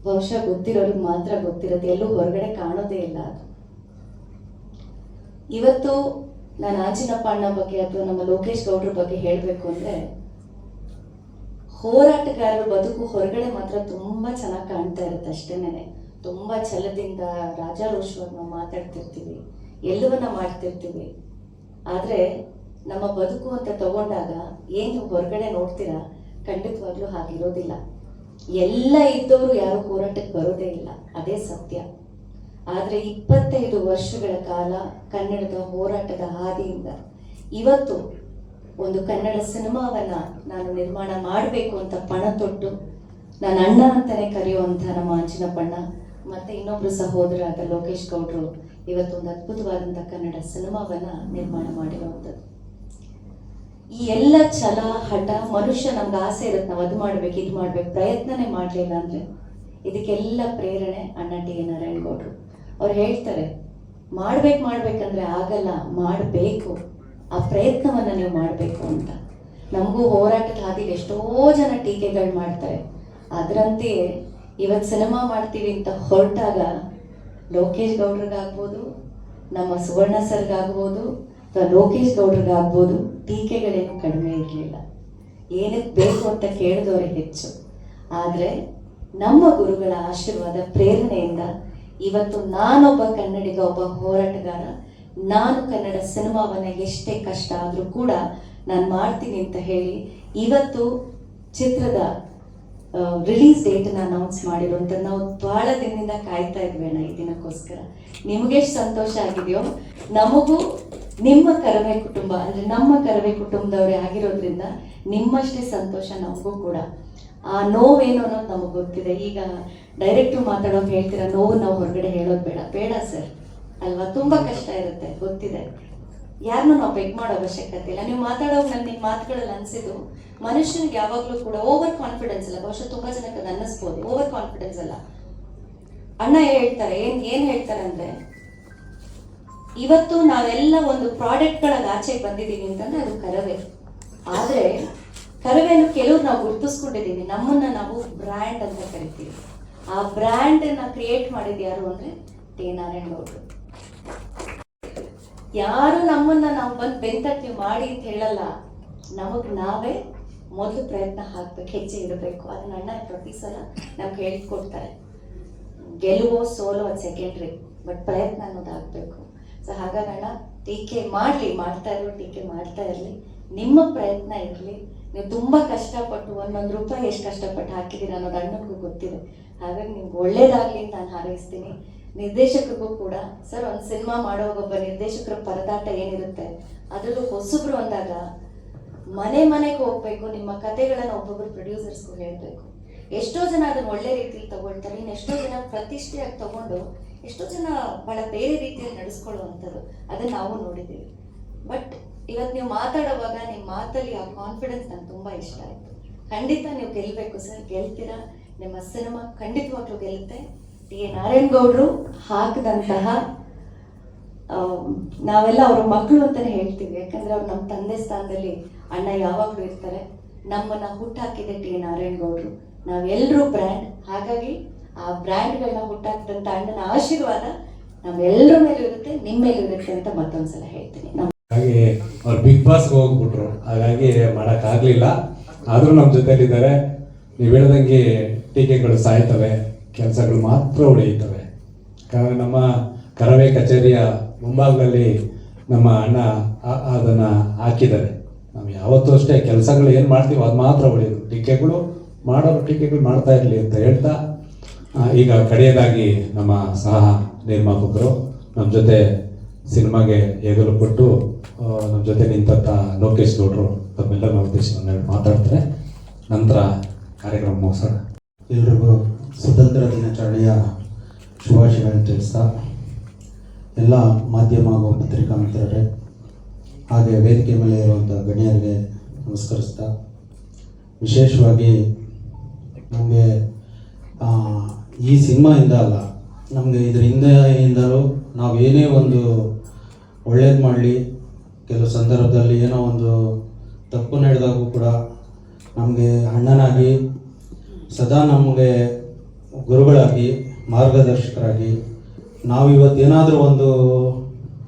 ಬಹುಶಃ ಗೊತ್ತಿರೋರಿಗೆ ಮಾತ್ರ ಗೊತ್ತಿರುತ್ತೆ, ಎಲ್ಲೂ ಹೊರಗಡೆ ಕಾಣೋದೇ ಇಲ್ಲ ಅದು. ಇವತ್ತು ನಾನು ಆಂಜಿನಪ್ಪ ಅಣ್ಣ ಬಗ್ಗೆ ಅಥವಾ ನಮ್ಮ ಲೋಕೇಶ್ ಗೌಡ್ರ ಬಗ್ಗೆ ಹೇಳಬೇಕು ಅಂದರೆ, ಹೋರಾಟಗಾರರ ಬದುಕು ಹೊರಗಡೆ ಮಾತ್ರ ತುಂಬ ಚೆನ್ನಾಗಿ ಕಾಣ್ತಾ ಇರುತ್ತೆ ಅಷ್ಟೇನೆ. ತುಂಬ ಛಲದಿಂದ ರಾಜಾರೋಷವಾಗಿ ನಾವು ಮಾತಾಡ್ತಿರ್ತೀವಿ, ಎಲ್ಲವನ್ನ ಮಾಡ್ತಿರ್ತೀವಿ. ಆದರೆ ನಮ್ಮ ಬದುಕು ಅಂತ ತಗೊಂಡಾಗ ಏನು ನೀವು ಹೊರಗಡೆ ನೋಡ್ತೀರಾ, ಖಂಡಿತವಾಗ್ಲೂ ಹಾಗಿರೋದಿಲ್ಲ. ಎಲ್ಲ ಇದ್ದವರು ಯಾರು ಹೋರಾಟಕ್ಕೆ ಬರೋದೇ ಇಲ್ಲ, ಅದೇ ಸತ್ಯ. ಆದರೆ 25 ವರ್ಷಗಳ ಕಾಲ ಕನ್ನಡದ ಹೋರಾಟದ ಹಾದಿಯಿಂದ ಇವತ್ತು ಒಂದು ಕನ್ನಡ ಸಿನಿಮಾವನ್ನ ನಾನು ನಿರ್ಮಾಣ ಮಾಡಬೇಕು ಅಂತ ಪಣ ತೊಟ್ಟು, ನಾನು ಅಣ್ಣ ಅಂತಾನೆ ಕರೆಯುವಂಥ ನಮ್ಮ ಆಂಜಿನಪ್ಪಣ್ಣ ಮತ್ತೆ ಇನ್ನೊಬ್ರು ಸಹೋದರಾದ ಲೋಕೇಶ್ ಗೌಡ್ರು ಇವತ್ತು ಒಂದು ಅದ್ಭುತವಾದಂಥ ಕನ್ನಡ ಸಿನಿಮಾವನ್ನ ನಿರ್ಮಾಣ ಮಾಡಿರುವಂಥದ್ದು. ಈ ಎಲ್ಲ ಛಲ ಹಠ, ಮನುಷ್ಯ ನಮ್ಗೆ ಆಸೆ ಇರುತ್ತೆ ನಾವು ಅದು ಮಾಡ್ಬೇಕು ಇದು ಮಾಡ್ಬೇಕು, ಪ್ರಯತ್ನನೇ ಮಾಡಲಿಲ್ಲ ಅಂದ್ರೆ ಇದಕ್ಕೆಲ್ಲ ಪ್ರೇರಣೆ ಅಣ್ಣ ಟಿ ಎನ್ ನಾರಾಯಣಗೌಡ್ರು. ಅವ್ರು ಹೇಳ್ತಾರೆ, ಮಾಡ್ಬೇಕಂದ್ರೆ ಆಗಲ್ಲ, ಮಾಡಬೇಕು, ಆ ಪ್ರಯತ್ನವನ್ನ ನೀವು ಮಾಡಬೇಕು ಅಂತ. ನಮಗೂ ಹೋರಾಟದ ಹಾದಿಗೆ ಎಷ್ಟೋ ಜನ ಟೀಕೆಗಳು ಮಾಡ್ತಾರೆ. ಅದರಂತೆಯೇ ಇವತ್ತು ಸಿನಿಮಾ ಮಾಡ್ತೀವಿ ಅಂತ ಹೊರಟಾಗ ಲೋಕೇಶ್ ಗೌಡ್ರಿಗಾಗ್ಬೋದು, ನಮ್ಮ ಸುವರ್ಣ ಸರ್ಗಾಗ್ಬೋದು ಅಥವಾ ಲೋಕೇಶ್ ಗೌಡ್ರಿಗಾಗ್ಬೋದು ಟೀಕೆಗಳೇನು ಕಡಿಮೆ ಇರಲಿಲ್ಲ. ಏನಕ್ಕೆ ಬೇಕು ಅಂತ ಕೇಳಿದವರೇ ಹೆಚ್ಚು. ಆದರೆ ನಮ್ಮ ಗುರುಗಳ ಆಶೀರ್ವಾದ, ಪ್ರೇರಣೆಯಿಂದ ಇವತ್ತು ನಾನೊಬ್ಬ ಕನ್ನಡಿಗ, ಒಬ್ಬ ಹೋರಾಟಗಾರ, ನಾನು ಕನ್ನಡ ಸಿನಿಮಾವನ್ನ ಎಷ್ಟೇ ಕಷ್ಟ ಆದರೂ ಕೂಡ ನಾನು ಮಾಡ್ತೀನಿ ಅಂತ ಹೇಳಿ ಇವತ್ತು ಚಿತ್ರದ ರಿಲೀಸ್ ಡೇಟನ್ನು ಅನೌನ್ಸ್ ಮಾಡಿರುವಂಥದ್ದು ನಾವು ಬಹಳ ದಿನದಿಂದ ಕಾಯ್ತಾ ಇದ್ವಿ ಅಣ್ಣ ಈ ದಿನಕ್ಕೋಸ್ಕರ. ನಿಮಗೆಷ್ಟು ಸಂತೋಷ ಆಗಿದೆಯೋ ನಮಗೂ ನಿಮ್ಮ ಕರವೇ ಕುಟುಂಬ ಅಂದರೆ ನಮ್ಮ ಕರವೇ ಕುಟುಂಬದವರೇ ಆಗಿರೋದ್ರಿಂದ ನಿಮ್ಮಷ್ಟೇ ಸಂತೋಷ ನಮಗೂ ಕೂಡ. ಆ ನೋವೇನು ಅನ್ನೋದು ನಮಗೆ ಗೊತ್ತಿದೆ. ಈಗ ಡೈರೆಕ್ಟ್ರು ಮಾತಾಡೋದು ಹೇಳ್ತೀರಾ, ನೋವು ನಾವು ಹೊರಗಡೆ ಹೇಳೋದು ಬೇಡ ಸರ್ ಅಲ್ವಾ, ತುಂಬ ಕಷ್ಟ ಇರುತ್ತೆ, ಗೊತ್ತಿದೆ. ಯಾರನ್ನೂ ನಾವು ಬೆಗ್ ಮಾಡೋ ಅವಶ್ಯಕತೆ ಇಲ್ಲ. ನೀವು ಮಾತಾಡೋವಾಗ ನನ್ನ ನಿಮ್ಮ ಮಾತುಗಳಲ್ಲಿ ಅನಿಸಿದ್ದು, ಮನುಷ್ಯನಿಗೆ ಯಾವಾಗಲೂ ಕೂಡ ಓವರ್ ಕಾನ್ಫಿಡೆನ್ಸ್ ಇಲ್ಲ. ಬಹುಶಃ ತುಂಬ ಜನಕ್ಕೆ ಅದು ಅನ್ನಿಸ್ಬೋದು, ಓವರ್ ಕಾನ್ಫಿಡೆನ್ಸ್ ಅಲ್ಲ. ಅಣ್ಣ ಹೇಳ್ತಾರೆ, ಏನು ಹೇಳ್ತಾರೆ ಅಂದರೆ, ಇವತ್ತು ನಾವೆಲ್ಲ ಒಂದು ಪ್ರಾಡಕ್ಟ್ಗಳ ಆಚೆಗೆ ಬಂದಿದ್ದೀವಿ ಅಂತಂದ್ರೆ ಅದು ಕರವೇ. ಆದರೆ ಕರವೇನು ಕೆಲವ್ರು ನಾವು ಗುರುತಿಸ್ಕೊಂಡಿದ್ದೀವಿ, ನಮ್ಮನ್ನ ನಾವು ಬ್ರ್ಯಾಂಡ್ ಅಂತ ಕರಿತೀವಿ. ಆ ಬ್ರ್ಯಾಂಡನ್ನು ಕ್ರಿಯೇಟ್ ಮಾಡಿದ್ದು ಯಾರು ಅಂದರೆ ಟಿ ನಾರಾಯಣಗೌಡರು. ಯಾರು ನಮ್ಮನ್ನ ನಾವು ಬಂದು ಬೆಂತಟ್ಟಿ ಮಾಡಿ ಅಂತ ಹೇಳಲ್ಲ, ನಮಗೆ ನಾವೇ ಮೊದಲು ಪ್ರಯತ್ನ ಹಾಕ್ಬೇಕು, ಹೆಜ್ಜೆ ಇಡಬೇಕು. ಅದನ್ನ ಅಣ್ಣ ಪ್ರತಿ ಸಲ ನಮ್ಗೆ ಹೇಳಿಕೊಡ್ತಾರೆ. ಗೆಲುವೋ ಸೋಲೋ ಅದು ಸೆಕೆಂಡ್ರಿ, ಬಟ್ ಪ್ರಯತ್ನ ಅನ್ನೋದು ಆಗಬೇಕು. ಸೊ ಹಾಗಾಗಿ ಅಣ್ಣ ಟೀಕೆ ಮಾಡ್ತಾ ಇರಲಿ, ನಿಮ್ಮ ಪ್ರಯತ್ನ ಇರಲಿ. ನೀವು ತುಂಬ ಕಷ್ಟಪಟ್ಟು ಒಂದೊಂದು ರೂಪಾಯಿ ಎಷ್ಟು ಕಷ್ಟಪಟ್ಟು ಹಾಕಿದ್ದೀರ ಅನ್ನೋದು ಅಣ್ಣನಿಗೂ ಗೊತ್ತಿದೆ. ಹಾಗಾಗಿ ನಿಮ್ಗೆ ಒಳ್ಳೇದಾಗಲಿ ಅಂತ ನಾನು ಹಾರೈಸ್ತೀನಿ. ನಿರ್ದೇಶಕರಿಗೂ ಕೂಡ ಸರ್, ಒಂದು ಸಿನಿಮಾ ಮಾಡೋಗೊಬ್ಬ ನಿರ್ದೇಶಕರ ಪರದಾಟ ಏನಿರುತ್ತೆ, ಅದರಲ್ಲೂ ಹೊಸಬ್ರು ಅಂದಾಗ ಮನೆಗೆ ಹೋಗ್ಬೇಕು, ನಿಮ್ಮ ಕತೆಗಳನ್ನು ಒಬ್ಬೊಬ್ಬರು ಪ್ರೊಡ್ಯೂಸರ್ಸ್ಗೂ ಹೇಳಬೇಕು. ಎಷ್ಟೋ ಜನ ಅದನ್ನು ಒಳ್ಳೆ ರೀತಿಯಲ್ಲಿ ತಗೊಳ್ತಾರೆ, ಇನ್ನು ಎಷ್ಟೋ ಜನ ಪ್ರತಿಷ್ಠೆಯಾಗಿ ತಗೊಂಡು ಎಷ್ಟೋ ಜನ ಬಹಳ ಬೇರೆ ರೀತಿಯಲ್ಲಿ ನಡೆಸ್ಕೊಳ್ಳುವಂಥದ್ದು, ಅದನ್ನು ನಾವು ನೋಡಿದ್ದೀವಿ. ಬಟ್ ಇವತ್ತು ನೀವು ಮಾತಾಡುವಾಗ ನಿಮ್ಮ ಮಾತಲ್ಲಿ ಆ ಕಾನ್ಫಿಡೆನ್ಸ್ ನಂಗೆ ತುಂಬ ಇಷ್ಟ ಆಯಿತು. ಖಂಡಿತ ನೀವು ಗೆಲ್ಲಬೇಕು ಸರ್, ಗೆಲ್ತೀರಾ. ನಿಮ್ಮ ಸಿನಿಮಾ ಖಂಡಿತವಾಗ್ಲೂ ಗೆಲ್ಲುತ್ತೆ. ಟಿ ಎನ್ ನಾರಾಯಣಗೌಡರು ಹಾಕಿದಂತಹ, ನಾವೆಲ್ಲ ಅವರ ಮಕ್ಕಳು ಅಂತಲೇ ಹೇಳ್ತೀವಿ, ಯಾಕಂದರೆ ಅವ್ರು ನಮ್ಮ ತಂದೆ ಸ್ಥಾನದಲ್ಲಿ ಅಣ್ಣ ಯಾವಾಗಲೂ ಇರ್ತಾರೆ. ನಮ್ಮನ್ನ ಹುಟ್ಟಾಕಿದೆ ಟಿ ಎನ್ ನಾರಾಯಣಗೌಡರು, ನಾವೆಲ್ಲರೂ ಬ್ರ್ಯಾಂಡ್. ಹಾಗಾಗಿ ಆ ಬ್ರ್ಯಾಂಡ್ಗಳನ್ನ ಹುಟ್ಟಾಕಿದಂಥ ಅಣ್ಣನ ಆಶೀರ್ವಾದ ನಮ್ಮೆಲ್ಲರ ಮೇಲೂ ಇರುತ್ತೆ, ನಿಮ್ಮ ಮೇಲೂ ಇರುತ್ತೆ ಅಂತ ಮತ್ತೊಂದ್ಸಲ ಹೇಳ್ತೀನಿ. ಹಾಗಾಗಿ ಅವ್ರು ಬಿಗ್ ಬಾಸ್ಗೆ ಹೋಗ್ಬಿಟ್ರು, ಹಾಗಾಗಿ ಮಾಡೋಕ್ಕಾಗಲಿಲ್ಲ. ಆದರೂ ನಮ್ಮ ಜೊತೆಲಿದ್ದಾರೆ. ನೀವು ಹೇಳ್ದಂಗೆ ಟೀಕೆಗಳು ಸಾಯ್ತವೆ, ಕೆಲಸಗಳು ಮಾತ್ರ ಉಳಿಯುತ್ತವೆ. ಕಾರಣ ನಮ್ಮ ಕರವೇ ಕಚೇರಿಯ ಮುಂಭಾಗದಲ್ಲಿ ನಮ್ಮ ಅಣ್ಣ ಅದನ್ನು ಹಾಕಿದ್ದಾರೆ. ನಾವು ಯಾವತ್ತೂ ಅಷ್ಟೇ ಕೆಲಸಗಳು ಏನು ಮಾಡ್ತೀವೋ ಅದು ಮಾತ್ರ ಉಳಿಯೋದು, ಟೀಕೆಗಳು ಮಾಡ್ತಾ ಇರಲಿ ಅಂತ ಹೇಳ್ತಾ, ಈಗ ಕಡೆಯದಾಗಿ ನಮ್ಮ ಸಹ ನಿರ್ಮಾಪಕರು ನಮ್ಮ ಜೊತೆ ಸಿನಿಮಾಗೆ ಹೆಗಲು ಕೊಟ್ಟು ನಮ್ಮ ಜೊತೆ ನಿಂತ ಲೋಕೇಶ್ ಗೌಡ್ರು ತಮ್ಮೆಲ್ಲರ ಉದ್ದೇಶವನ್ನು ಮಾತಾಡ್ತಾರೆ. ನಂತರ ಕಾರ್ಯಕ್ರಮ ಮುಗಿಸೋಣ. ಎಲ್ರಿಗೂ ಸ್ವತಂತ್ರ ದಿನಾಚರಣೆಯ ಶುಭಾಶಯಗಳನ್ನು ತಿಳಿಸ್ತಾ, ಎಲ್ಲ ಮಾಧ್ಯಮ ಹಾಗೂ ಪತ್ರಿಕಾ ಮಿತ್ರರೇ, ಹಾಗೆ ವೇದಿಕೆ ಮೇಲೆ ಇರುವಂಥ ಗಣ್ಯರಿಗೆ ನಮಸ್ಕರಿಸ್ತಾ, ವಿಶೇಷವಾಗಿ ನಮಗೆ ಈ ಸಿನಿಮಾಯಿಂದ ಅಲ್ಲ, ನಮಗೆ ಇದರ ಹಿಂದೆಯಿಂದಲೂ ನಾವು ಏನೇ ಒಂದು ಒಳ್ಳೇದು ಮಾಡಲಿ. ಕೆಲವು ಸಂದರ್ಭದಲ್ಲಿ ಏನೋ ಒಂದು ತಪ್ಪು ನಡೆದಾಗೂ ಕೂಡ ನಮಗೆ ಅಣ್ಣನಾಗಿ ಸದಾ ನಮಗೆ ಗುರುಗಳಾಗಿ ಮಾರ್ಗದರ್ಶಕರಾಗಿ ನಾವು ಇವತ್ತು ಏನಾದರೂ ಒಂದು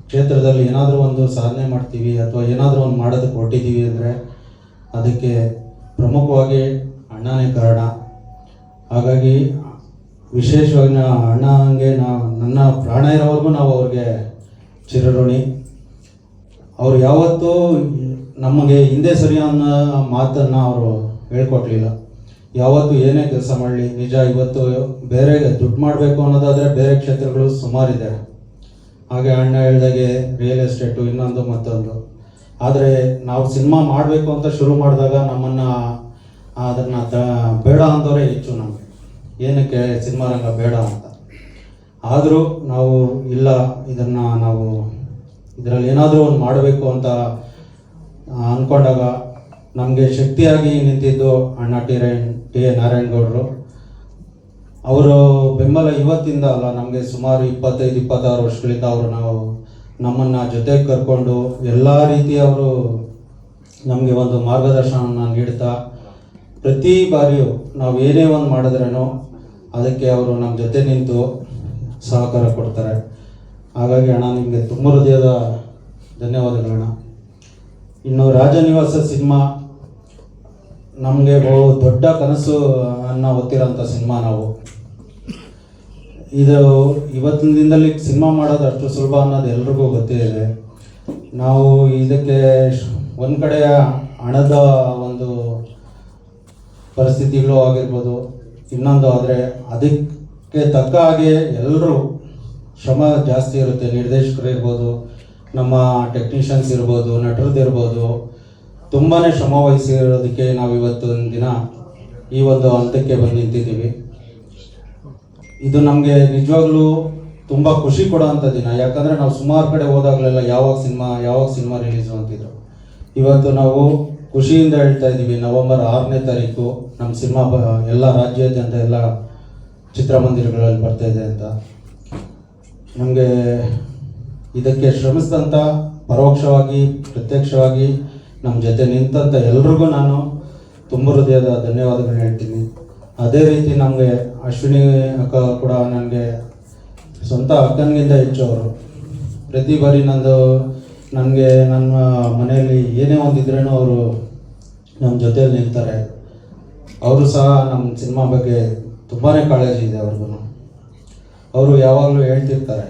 ಕ್ಷೇತ್ರದಲ್ಲಿ ಏನಾದರೂ ಒಂದು ಸಾಧನೆ ಮಾಡ್ತೀವಿ ಅಥವಾ ಏನಾದರೂ ಒಂದು ಮಾಡೋದಕ್ಕೆ ಹೊರಟಿದ್ದೀವಿ ಅಂದರೆ ಅದಕ್ಕೆ ಪ್ರಮುಖವಾಗಿ ಅಣ್ಣನೇ ಕಾರಣ. ಹಾಗಾಗಿ ವಿಶೇಷವಾಗಿ ಅಣ್ಣಂಗೆ ನನ್ನ ಪ್ರಾಣ ಇರೋವರೆಗೂ ನಾವು ಅವ್ರಿಗೆ ಚಿರಋಣಿ. ಅವರು ಯಾವತ್ತೂ ನಮಗೆ ಹಿಂದೆ ಸರಿ ಅನ್ನೋ ಮಾತನ್ನು ಅವರು ಹೇಳ್ಕೊಟ್ಲಿಲ್ಲ. ಯಾವತ್ತೂ ಏನೇ ಕೆಲಸ ಮಾಡಲಿ ನಿಜ. ಇವತ್ತು ಬೇರೆ ದುಡ್ಡು ಮಾಡಬೇಕು ಅನ್ನೋದಾದರೆ ಬೇರೆ ಕ್ಷೇತ್ರಗಳು ಸುಮಾರಿದೆ. ಹಾಗೆ ಅಣ್ಣ ಹೇಳ್ದಾಗೆ ರಿಯಲ್ ಎಸ್ಟೇಟು ಇನ್ನೊಂದು ಮತ್ತೊಂದು. ಆದರೆ ನಾವು ಸಿನಿಮಾ ಮಾಡಬೇಕು ಅಂತ ಶುರು ಮಾಡಿದಾಗ ನಮ್ಮನ್ನು ಅದನ್ನು ಬೇಡ ಅಂದವರೇ ಹೆಚ್ಚು. ನಮಗೆ ಏನಕ್ಕೆ ಸಿನಿಮಾ ರಂಗ ಬೇಡ ಅಂತ. ಆದರೂ ನಾವು ಇಲ್ಲ, ಇದನ್ನು ನಾವು ಇದರಲ್ಲಿ ಏನಾದರೂ ಒಂದು ಮಾಡಬೇಕು ಅಂತ ಅಂದ್ಕೊಂಡಾಗ ನಮಗೆ ಶಕ್ತಿಯಾಗಿ ನಿಂತಿದ್ದು ಅಣ್ಣ ಟಿ ಎ ನಾರಾಯಣಗೌಡರು. ಅವರು ಬೆಂಬಲ ಇವತ್ತಿಂದ ಅಲ್ಲ, ನಮಗೆ ಸುಮಾರು 25-26 ವರ್ಷಗಳಿಂದ ಅವರು ನಮ್ಮನ್ನು ಜೊತೆಗೆ ಕರ್ಕೊಂಡು ಎಲ್ಲ ರೀತಿ ಅವರು ನಮಗೆ ಒಂದು ಮಾರ್ಗದರ್ಶನವನ್ನು ನೀಡ್ತಾ ಪ್ರತಿ ಬಾರಿಯೂ ನಾವು ಏನೇ ಒಂದು ಮಾಡಿದ್ರೇನೋ ಅದಕ್ಕೆ ಅವರು ನಮ್ಮ ಜೊತೆ ನಿಂತು ಸಹಕಾರ ಕೊಡ್ತಾರೆ. ಹಾಗಾಗಿ ಅಣ್ಣ ನಿಮಗೆ ತುಂಬ ಹೃದಯದ ಧನ್ಯವಾದಗಳಣ್ಣ. ಇನ್ನು ರಾಜನಿವಾಸ ಸಿನಿಮಾ ನಮಗೆ ಬಹು ದೊಡ್ಡ ಕನಸು ಅನ್ನ ಹೊತ್ತಿರೋಂಥ ಸಿನಿಮಾ. ನಾವು ಇದು ಇವತ್ತಿನ ದಿನದಲ್ಲಿ ಸಿನಿಮಾ ಮಾಡೋದು ಅಷ್ಟು ಸುಲಭ ಅನ್ನೋದು ಎಲ್ರಿಗೂ ಗೊತ್ತೇ ಇದೆ. ನಾವು ಇದಕ್ಕೆ ಒಂದು ಕಡೆ ಹಣದ ಒಂದು ಪರಿಸ್ಥಿತಿಗಳು ಆಗಿರ್ಬೋದು, ಇನ್ನೊಂದು ಆದರೆ ಅದಕ್ಕೆ ತಕ್ಕ ಹಾಗೆ ಎಲ್ಲರೂ ಶ್ರಮ ಜಾಸ್ತಿ ಇರುತ್ತೆ. ನಿರ್ದೇಶಕರು ಇರ್ಬೋದು, ನಮ್ಮ ಟೆಕ್ನಿಷಿಯನ್ಸ್ ಇರ್ಬೋದು, ನಟರದಿರ್ಬೋದು, ತುಂಬಾ ಶ್ರಮ ವಹಿಸಿರೋದಕ್ಕೆ ನಾವು ಇವತ್ತೊಂದು ದಿನ ಈ ಒಂದು ಹಂತಕ್ಕೆ ಬಂದು ನಿಂತಿದ್ದೀವಿ. ಇದು ನಮಗೆ ನಿಜವಾಗ್ಲೂ ತುಂಬ ಖುಷಿ ಕೊಡೋವಂಥ ದಿನ. ಯಾಕಂದರೆ ನಾವು ಸುಮಾರು ಕಡೆ ಹೋದಾಗಲೆಲ್ಲ ಯಾವಾಗ ಸಿನಿಮಾ ರಿಲೀಸು ಅಂತಿದ್ರು. ಇವತ್ತು ನಾವು ಖುಷಿಯಿಂದ ಹೇಳ್ತಾ ಇದ್ದೀವಿ, ನವೆಂಬರ್ 6ನೇ ತಾರೀಕು ನಮ್ಮ ಸಿನಿಮಾ ಎಲ್ಲ ರಾಜ್ಯಾದ್ಯಂತ ಎಲ್ಲ ಚಿತ್ರಮಂದಿರಗಳಲ್ಲಿ ಬರ್ತಾ ಇದೆ ಅಂತ. ನಮಗೆ ಇದಕ್ಕೆ ಶ್ರಮಿಸಿದಂಥ ಪರೋಕ್ಷವಾಗಿ ಪ್ರತ್ಯಕ್ಷವಾಗಿ ನಮ್ಮ ಜೊತೆ ನಿಂತಂಥ ಎಲ್ರಿಗೂ ನಾನು ತುಂಬ ಹೃದಯದ ಧನ್ಯವಾದಗಳನ್ನ ಹೇಳ್ತೀನಿ. ಅದೇ ರೀತಿ ನಮಗೆ ಅಶ್ವಿನಿ ಅಕ್ಕ ಕೂಡ ನನಗೆ ಸ್ವಂತ ಅಕ್ಕನಿಗಿಂತ ಹೆಚ್ಚು. ಅವರು ಪ್ರತಿ ಬಾರಿ ನನಗೆ ನನ್ನ ಮನೆಯಲ್ಲಿ ಏನೇ ಒಂದಿದ್ರೇನೂ ಅವರು ನಮ್ಮ ಜೊತೆಯಲ್ಲಿ ನಿಲ್ತಾರೆ. ಅವರು ಸಹ ನಮ್ಮ ಸಿನಿಮಾ ಬಗ್ಗೆ ತುಂಬಾ ಕಾಳಜಿ ಇದೆ ಅವ್ರಿಗೂ. ಅವರು ಯಾವಾಗಲೂ ಹೇಳ್ತಿರ್ತಾರೆ,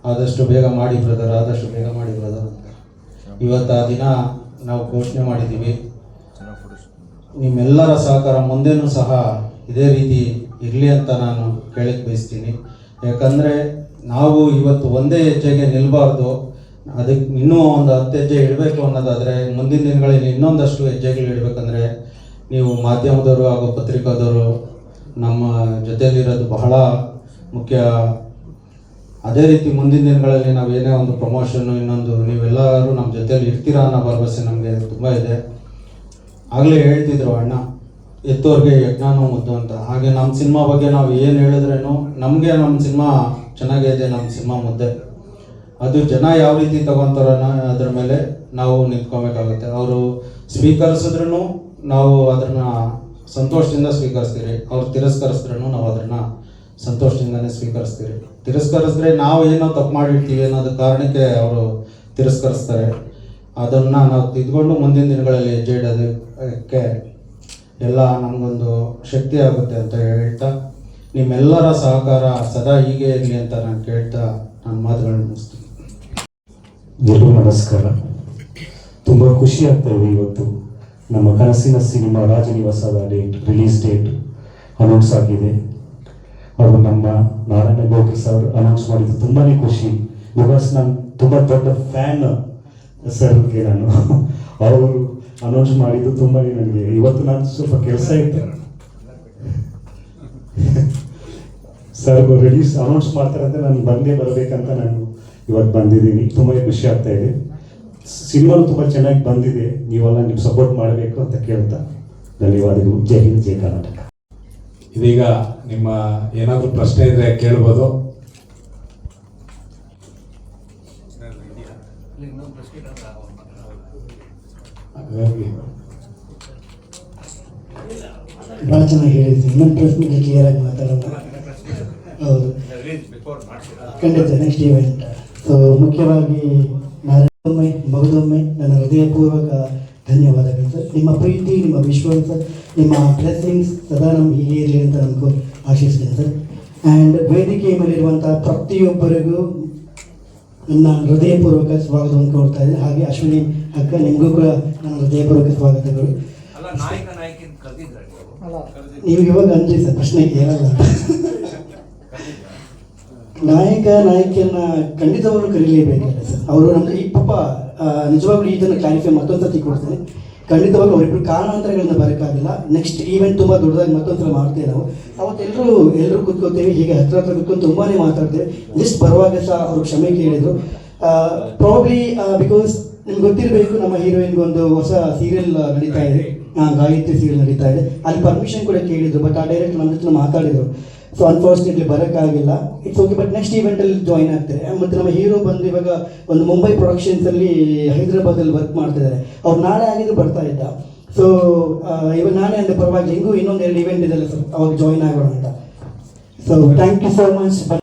ಆದಷ್ಟು ಬೇಗ ಮಾಡಿ ಬ್ರದರ್, ಆದಷ್ಟು ಬೇಗ ಮಾಡಿ ಬ್ರದರ್ ಅಂತ. ಇವತ್ತು ಆ ದಿನ ನಾವು ಘೋಷಣೆ ಮಾಡಿದ್ದೀವಿ. ನಿಮ್ಮೆಲ್ಲರ ಸಹಕಾರ ಮುಂದೆನೂ ಸಹ ಇದೇ ರೀತಿ ಇರಲಿ ಅಂತ ನಾನು ಕೇಳಕ್ಕೆ ಬಯಸ್ತೀನಿ. ಯಾಕಂದರೆ ನಾವು ಇವತ್ತು ಒಂದೇ ಹೆಜ್ಜೆಗೆ ನಿಲ್ಲಬಾರ್ದು, ಅದಕ್ಕೆ ಇನ್ನೂ ಒಂದು 10 ಹೆಜ್ಜೆ ಇಡಬೇಕು ಅನ್ನೋದಾದರೆ ಮುಂದಿನ ದಿನಗಳಲ್ಲಿ ಇನ್ನೊಂದಷ್ಟು ಹೆಜ್ಜೆಗಳು ಇಡಬೇಕಂದ್ರೆ ನೀವು ಮಾಧ್ಯಮದವರು ಹಾಗೂ ಪತ್ರಿಕಾದವರು ನಮ್ಮ ಜೊತೆಯಲ್ಲಿರೋದು ಬಹಳ ಮುಖ್ಯ. ಅದೇ ರೀತಿ ಮುಂದಿನ ದಿನಗಳಲ್ಲಿ ನಾವು ಏನೇ ಒಂದು ಪ್ರಮೋಷನ್ನು ಇನ್ನೊಂದು ನೀವೆಲ್ಲರೂ ನಮ್ಮ ಜೊತೆಯಲ್ಲಿ ಇರ್ತೀರಾ ಅನ್ನೋ ಭರವಸೆ ನಮಗೆ ತುಂಬ ಇದೆ. ಆಗಲೇ ಹೇಳ್ತಿದ್ರು ಅಣ್ಣ, ಎತ್ತೋರ್ಗೆ ಯಜ್ಞಾನೂ ಮುದ್ದು ಅಂತ. ಹಾಗೆ ನಮ್ಮ ಸಿನಿಮಾ ಬಗ್ಗೆ ನಾವು ಏನು ಹೇಳಿದ್ರೇನು ನಮಗೆ ನಮ್ಮ ಸಿನಿಮಾ ಚೆನ್ನಾಗಿದೆ, ನಮ್ಮ ಸಿನಿಮಾ ಮುದ್ದೆ. ಅದು ಜನ ಯಾವ ರೀತಿ ತಗೊತಾರೋ ಅದ್ರ ಮೇಲೆ ನಾವು ನಿಂತ್ಕೊಬೇಕಾಗುತ್ತೆ. ಅವರು ಸ್ವೀಕರಿಸಿದ್ರೂ ನಾವು ಅದನ್ನು ಸಂತೋಷದಿಂದ ಸ್ವೀಕರಿಸ್ತೀರಿ, ಅವ್ರು ತಿರಸ್ಕರಿಸಿದ್ರೂ ನಾವು ಅದನ್ನು ಸಂತೋಷದಿಂದನೇ ಸ್ವೀಕರಿಸ್ತೀರಿ. ತಿರಸ್ಕರಿಸಿದ್ರೆ ನಾವು ಏನೋ ತಪ್ಪು ಮಾಡಿರ್ತೀವಿ ಅನ್ನೋದು ಕಾರಣಕ್ಕೆ ಅವರು ತಿರಸ್ಕರಿಸ್ತಾರೆ. ಅದನ್ನು ನಾವು ತಿದ್ಕೊಂಡು ಮುಂದಿನ ದಿನಗಳಲ್ಲಿ ಹೆಜ್ಜೆ ಇಡೋದಕ್ಕೆ ಎಲ್ಲ ನಮಗೊಂದು ಶಕ್ತಿ ಆಗುತ್ತೆ ಅಂತ ಹೇಳ್ತಾ, ನಿಮ್ಮೆಲ್ಲರ ಸಹಕಾರ ಸದಾ ಹೀಗೆ ಇರಲಿ ಅಂತ ನಾನು ಕೇಳ್ತಾ ನನ್ನ ಮಾತುಗಳನ್ನು ಮುಗಿಸ್ತೀನಿ. ಎಲ್ಲರಿಗೂ ನಮಸ್ಕಾರ. ತುಂಬ ಖುಷಿ ಆಗ್ತಾ ಇದೆ. ಇವತ್ತು ನಮ್ಮ ಕನಸಿನ ಸಿನಿಮಾ ರಾಜನಿವಾಸದ ರಿಲೀಸ್ ಡೇಟ್ ಅನೌನ್ಸ್ ಆಗಿದೆ. ಅವರು ನಮ್ಮ ನಾರಾಯಣಗೌಡ್ರು ಸರ್ ಅನೌನ್ಸ್ ಮಾಡಿದ್ದು ತುಂಬಾ ಖುಷಿ. ಬಿಕಾಸ್ ನಾನು ತುಂಬ ದೊಡ್ಡ ಫ್ಯಾನ್ ಸರ್ಗೆ. ಅವರು ಅನೌನ್ಸ್ ಮಾಡಿದ್ದು ತುಂಬಾ ನನಗೆ, ಇವತ್ತು ನಾನು ಸ್ವಲ್ಪ ಕೆಲಸ ಇತ್ತು, ಸರ್ ರಿಲೀಸ್ ಅನೌನ್ಸ್ ಮಾಡ್ತಾರೆ ಅಂತ ನಾನು ಬರಬೇಕಂತ ನಾನು ಇವತ್ತು ಬಂದಿದ್ದೀನಿ. ತುಂಬ ಖುಷಿ ಆಗ್ತಾ ಇದೆ. ಸಿನಿಮಾನು ತುಂಬ ಚೆನ್ನಾಗಿ ಬಂದಿದೆ. ನೀವೆಲ್ಲ ನೀವು ಸಪೋರ್ಟ್ ಮಾಡಬೇಕು ಅಂತ ಕೇಳ್ತಾ ಧನ್ಯವಾದಗಳು. ಜೈ ಹಿಂದ್, ಜೈ ಕರ್ನಾಟಕ. ಇದೀಗ ನಿಮ್ಮ ಏನಾದರೂ ಪ್ರಶ್ನೆ ಇದ್ರೆ ಕೇಳ್ಬೋದು. ಹಾಗಾಗಿ ಭಾಳ ಚೆನ್ನಾಗಿ ಹೇಳಿದ್ವಿ. ಇನ್ನೊಂದು ಪ್ರೆಸ್ ಮೀಟ್ ಕ್ಲಿಯರ್ ಆಗಿ ಮಾತಾಡೋಣ. ಹೌದು, ಖಂಡಿತ ನೆಕ್ಸ್ಟ್ ಈವೆಂಟ್. ಸೊ ಮುಖ್ಯವಾಗಿ ನಾರೊಮ್ಮೆ ಮಗದೊಮ್ಮೆ ನನ್ನ ಹೃದಯಪೂರ್ವಕ ಧನ್ಯವಾದಗಳು ಸರ್. ನಿಮ್ಮ ಪ್ರೀತಿ, ನಿಮ್ಮ ವಿಶ್ವಾಸ, ನಿಮ್ಮ ಬ್ಲೆಸ್ಸಿಂಗ್ಸ್ ಸದಾ ನಮ್ಗೆ ಹೀಗೆ ಇರಲಿ ಅಂತ ನಮಗೂ ಆಶಿಸ್ತೀನಿ ಸರ್. ಆ್ಯಂಡ್ ವೇದಿಕೆ ಮೇಲಿರುವಂಥ ಪ್ರತಿಯೊಬ್ಬರಿಗೂ ನನ್ನ ಹೃದಯಪೂರ್ವಕ ಸ್ವಾಗತವನ್ನು ಕೋರ್ತಾ ಇದ್ದೀನಿ. ಹಾಗೆ ಅಶ್ವಿನಿ ಅಕ್ಕ, ನಿಮಗೂ ಕೂಡ ನನ್ನ ಹೃದಯಪೂರ್ವಕ ಸ್ವಾಗತಗಳು. ನೀವು ಇವಾಗ ಅಂದ್ರಿ ಸರ್, ಪ್ರಶ್ನೆ ಕೇಳಲ್ಲ. ನಾಯಕಿಯನ್ನ ಖಂಡಿತವಾಗ್ಲೂ ಕರೀಲೇಬೇಕಲ್ಲ ಸರ್. ಅವರು ನಮಗೆ ಈ ಪಾಪ ನಿಜವಾಗ್ಲೂ ಇದನ್ನು ಕ್ಲಾರಿಫೈ ಮತ್ತೊಂದು ಸತಿ ಕೊಡ್ತೇನೆ. ಖಂಡಿತವಾಗ್ಲೂ ಅವರಿಬ್ಬರು ಕಾರಣಾಂತರಗಳಿಂದ ಬರೋಕ್ಕಾಗಿಲ್ಲ. ನೆಕ್ಸ್ಟ್ ಈವೆಂಟ್ ತುಂಬ ದೊಡ್ಡದಾಗಿ ಮತ್ತೊಂದು ಸಲ ಮಾಡ್ತೇವೆ ನಾವು. ಅವತ್ತೆಲ್ಲರೂ ಕೂತ್ಕೋತೇವೆ, ಹೀಗೆ ಹತ್ರ ಕೂತ್ಕೊಂಡು ತುಂಬಾ ಮಾತಾಡ್ತೇವೆ. ಜಸ್ಟ್ ಬರುವಾಗ ಸಹ ಅವರು ಕ್ಷಮೆ ಕೇಳಿದರು. ಪ್ರಾಬ್ಲಿ ಬಿಕಾಸ್ ನಿಮ್ಗೆ ಗೊತ್ತಿರಬೇಕು, ನಮ್ಮ ಹೀರೋಯಿನ್ಗೆ ಒಂದು ಹೊಸ ಸೀರಿಯಲ್ ನಡೀತಾ ಇದೆ, ಗಾಯತ್ರಿ ಸೀರಿಯಲ್ ನಡೀತಾ ಇದೆ. ಅಲ್ಲಿ ಪರ್ಮಿಷನ್ ಕೂಡ ಕೇಳಿದ್ರು, ಬಟ್ ಆ ಡೈರೆಕ್ಟ್ ನಮ್ಮ ಜೊತೆ ಮಾತಾಡಿದರು. ಸೊ ಅನ್ಫಾರ್ಚುನೇಟ್ಲಿ ಬರೋಕ್ಕಾಗಿಲ್ಲ. ಇಟ್ಸ್ ಓಕೆ, ಬಟ್ ನೆಕ್ಸ್ಟ್ ಈವೆಂಟಲ್ಲಿ ಜಾಯ್ನ್ ಆಗ್ತಾರೆ. ಮತ್ತು ನಮ್ಮ ಹೀರೋ ಬಂದು ಇವಾಗ ಒಂದು ಮುಂಬೈ ಪ್ರೊಡಕ್ಷನ್ಸಲ್ಲಿ ಹೈದರಾಬಾದಲ್ಲಿ ವರ್ಕ್ ಮಾಡ್ತಿದ್ದಾರೆ. ಅವ್ರು ನಾಳೆ ಆಗಿದ್ರು ಬರ್ತಾ ಇದ್ದ. ಸೊ ಇವಾಗ ನಾನೇ ಅಂದರೆ ಪರವಾಗಿ ಹೆಂಗೂ ಇನ್ನೊಂದು 2 ಈವೆಂಟ್ ಇದೆಲ್ಲ ಸರ್, ಅವಾಗ ಜಾಯ್ನ್ ಆಗೋಣ ಅಂತ. So thank you so much.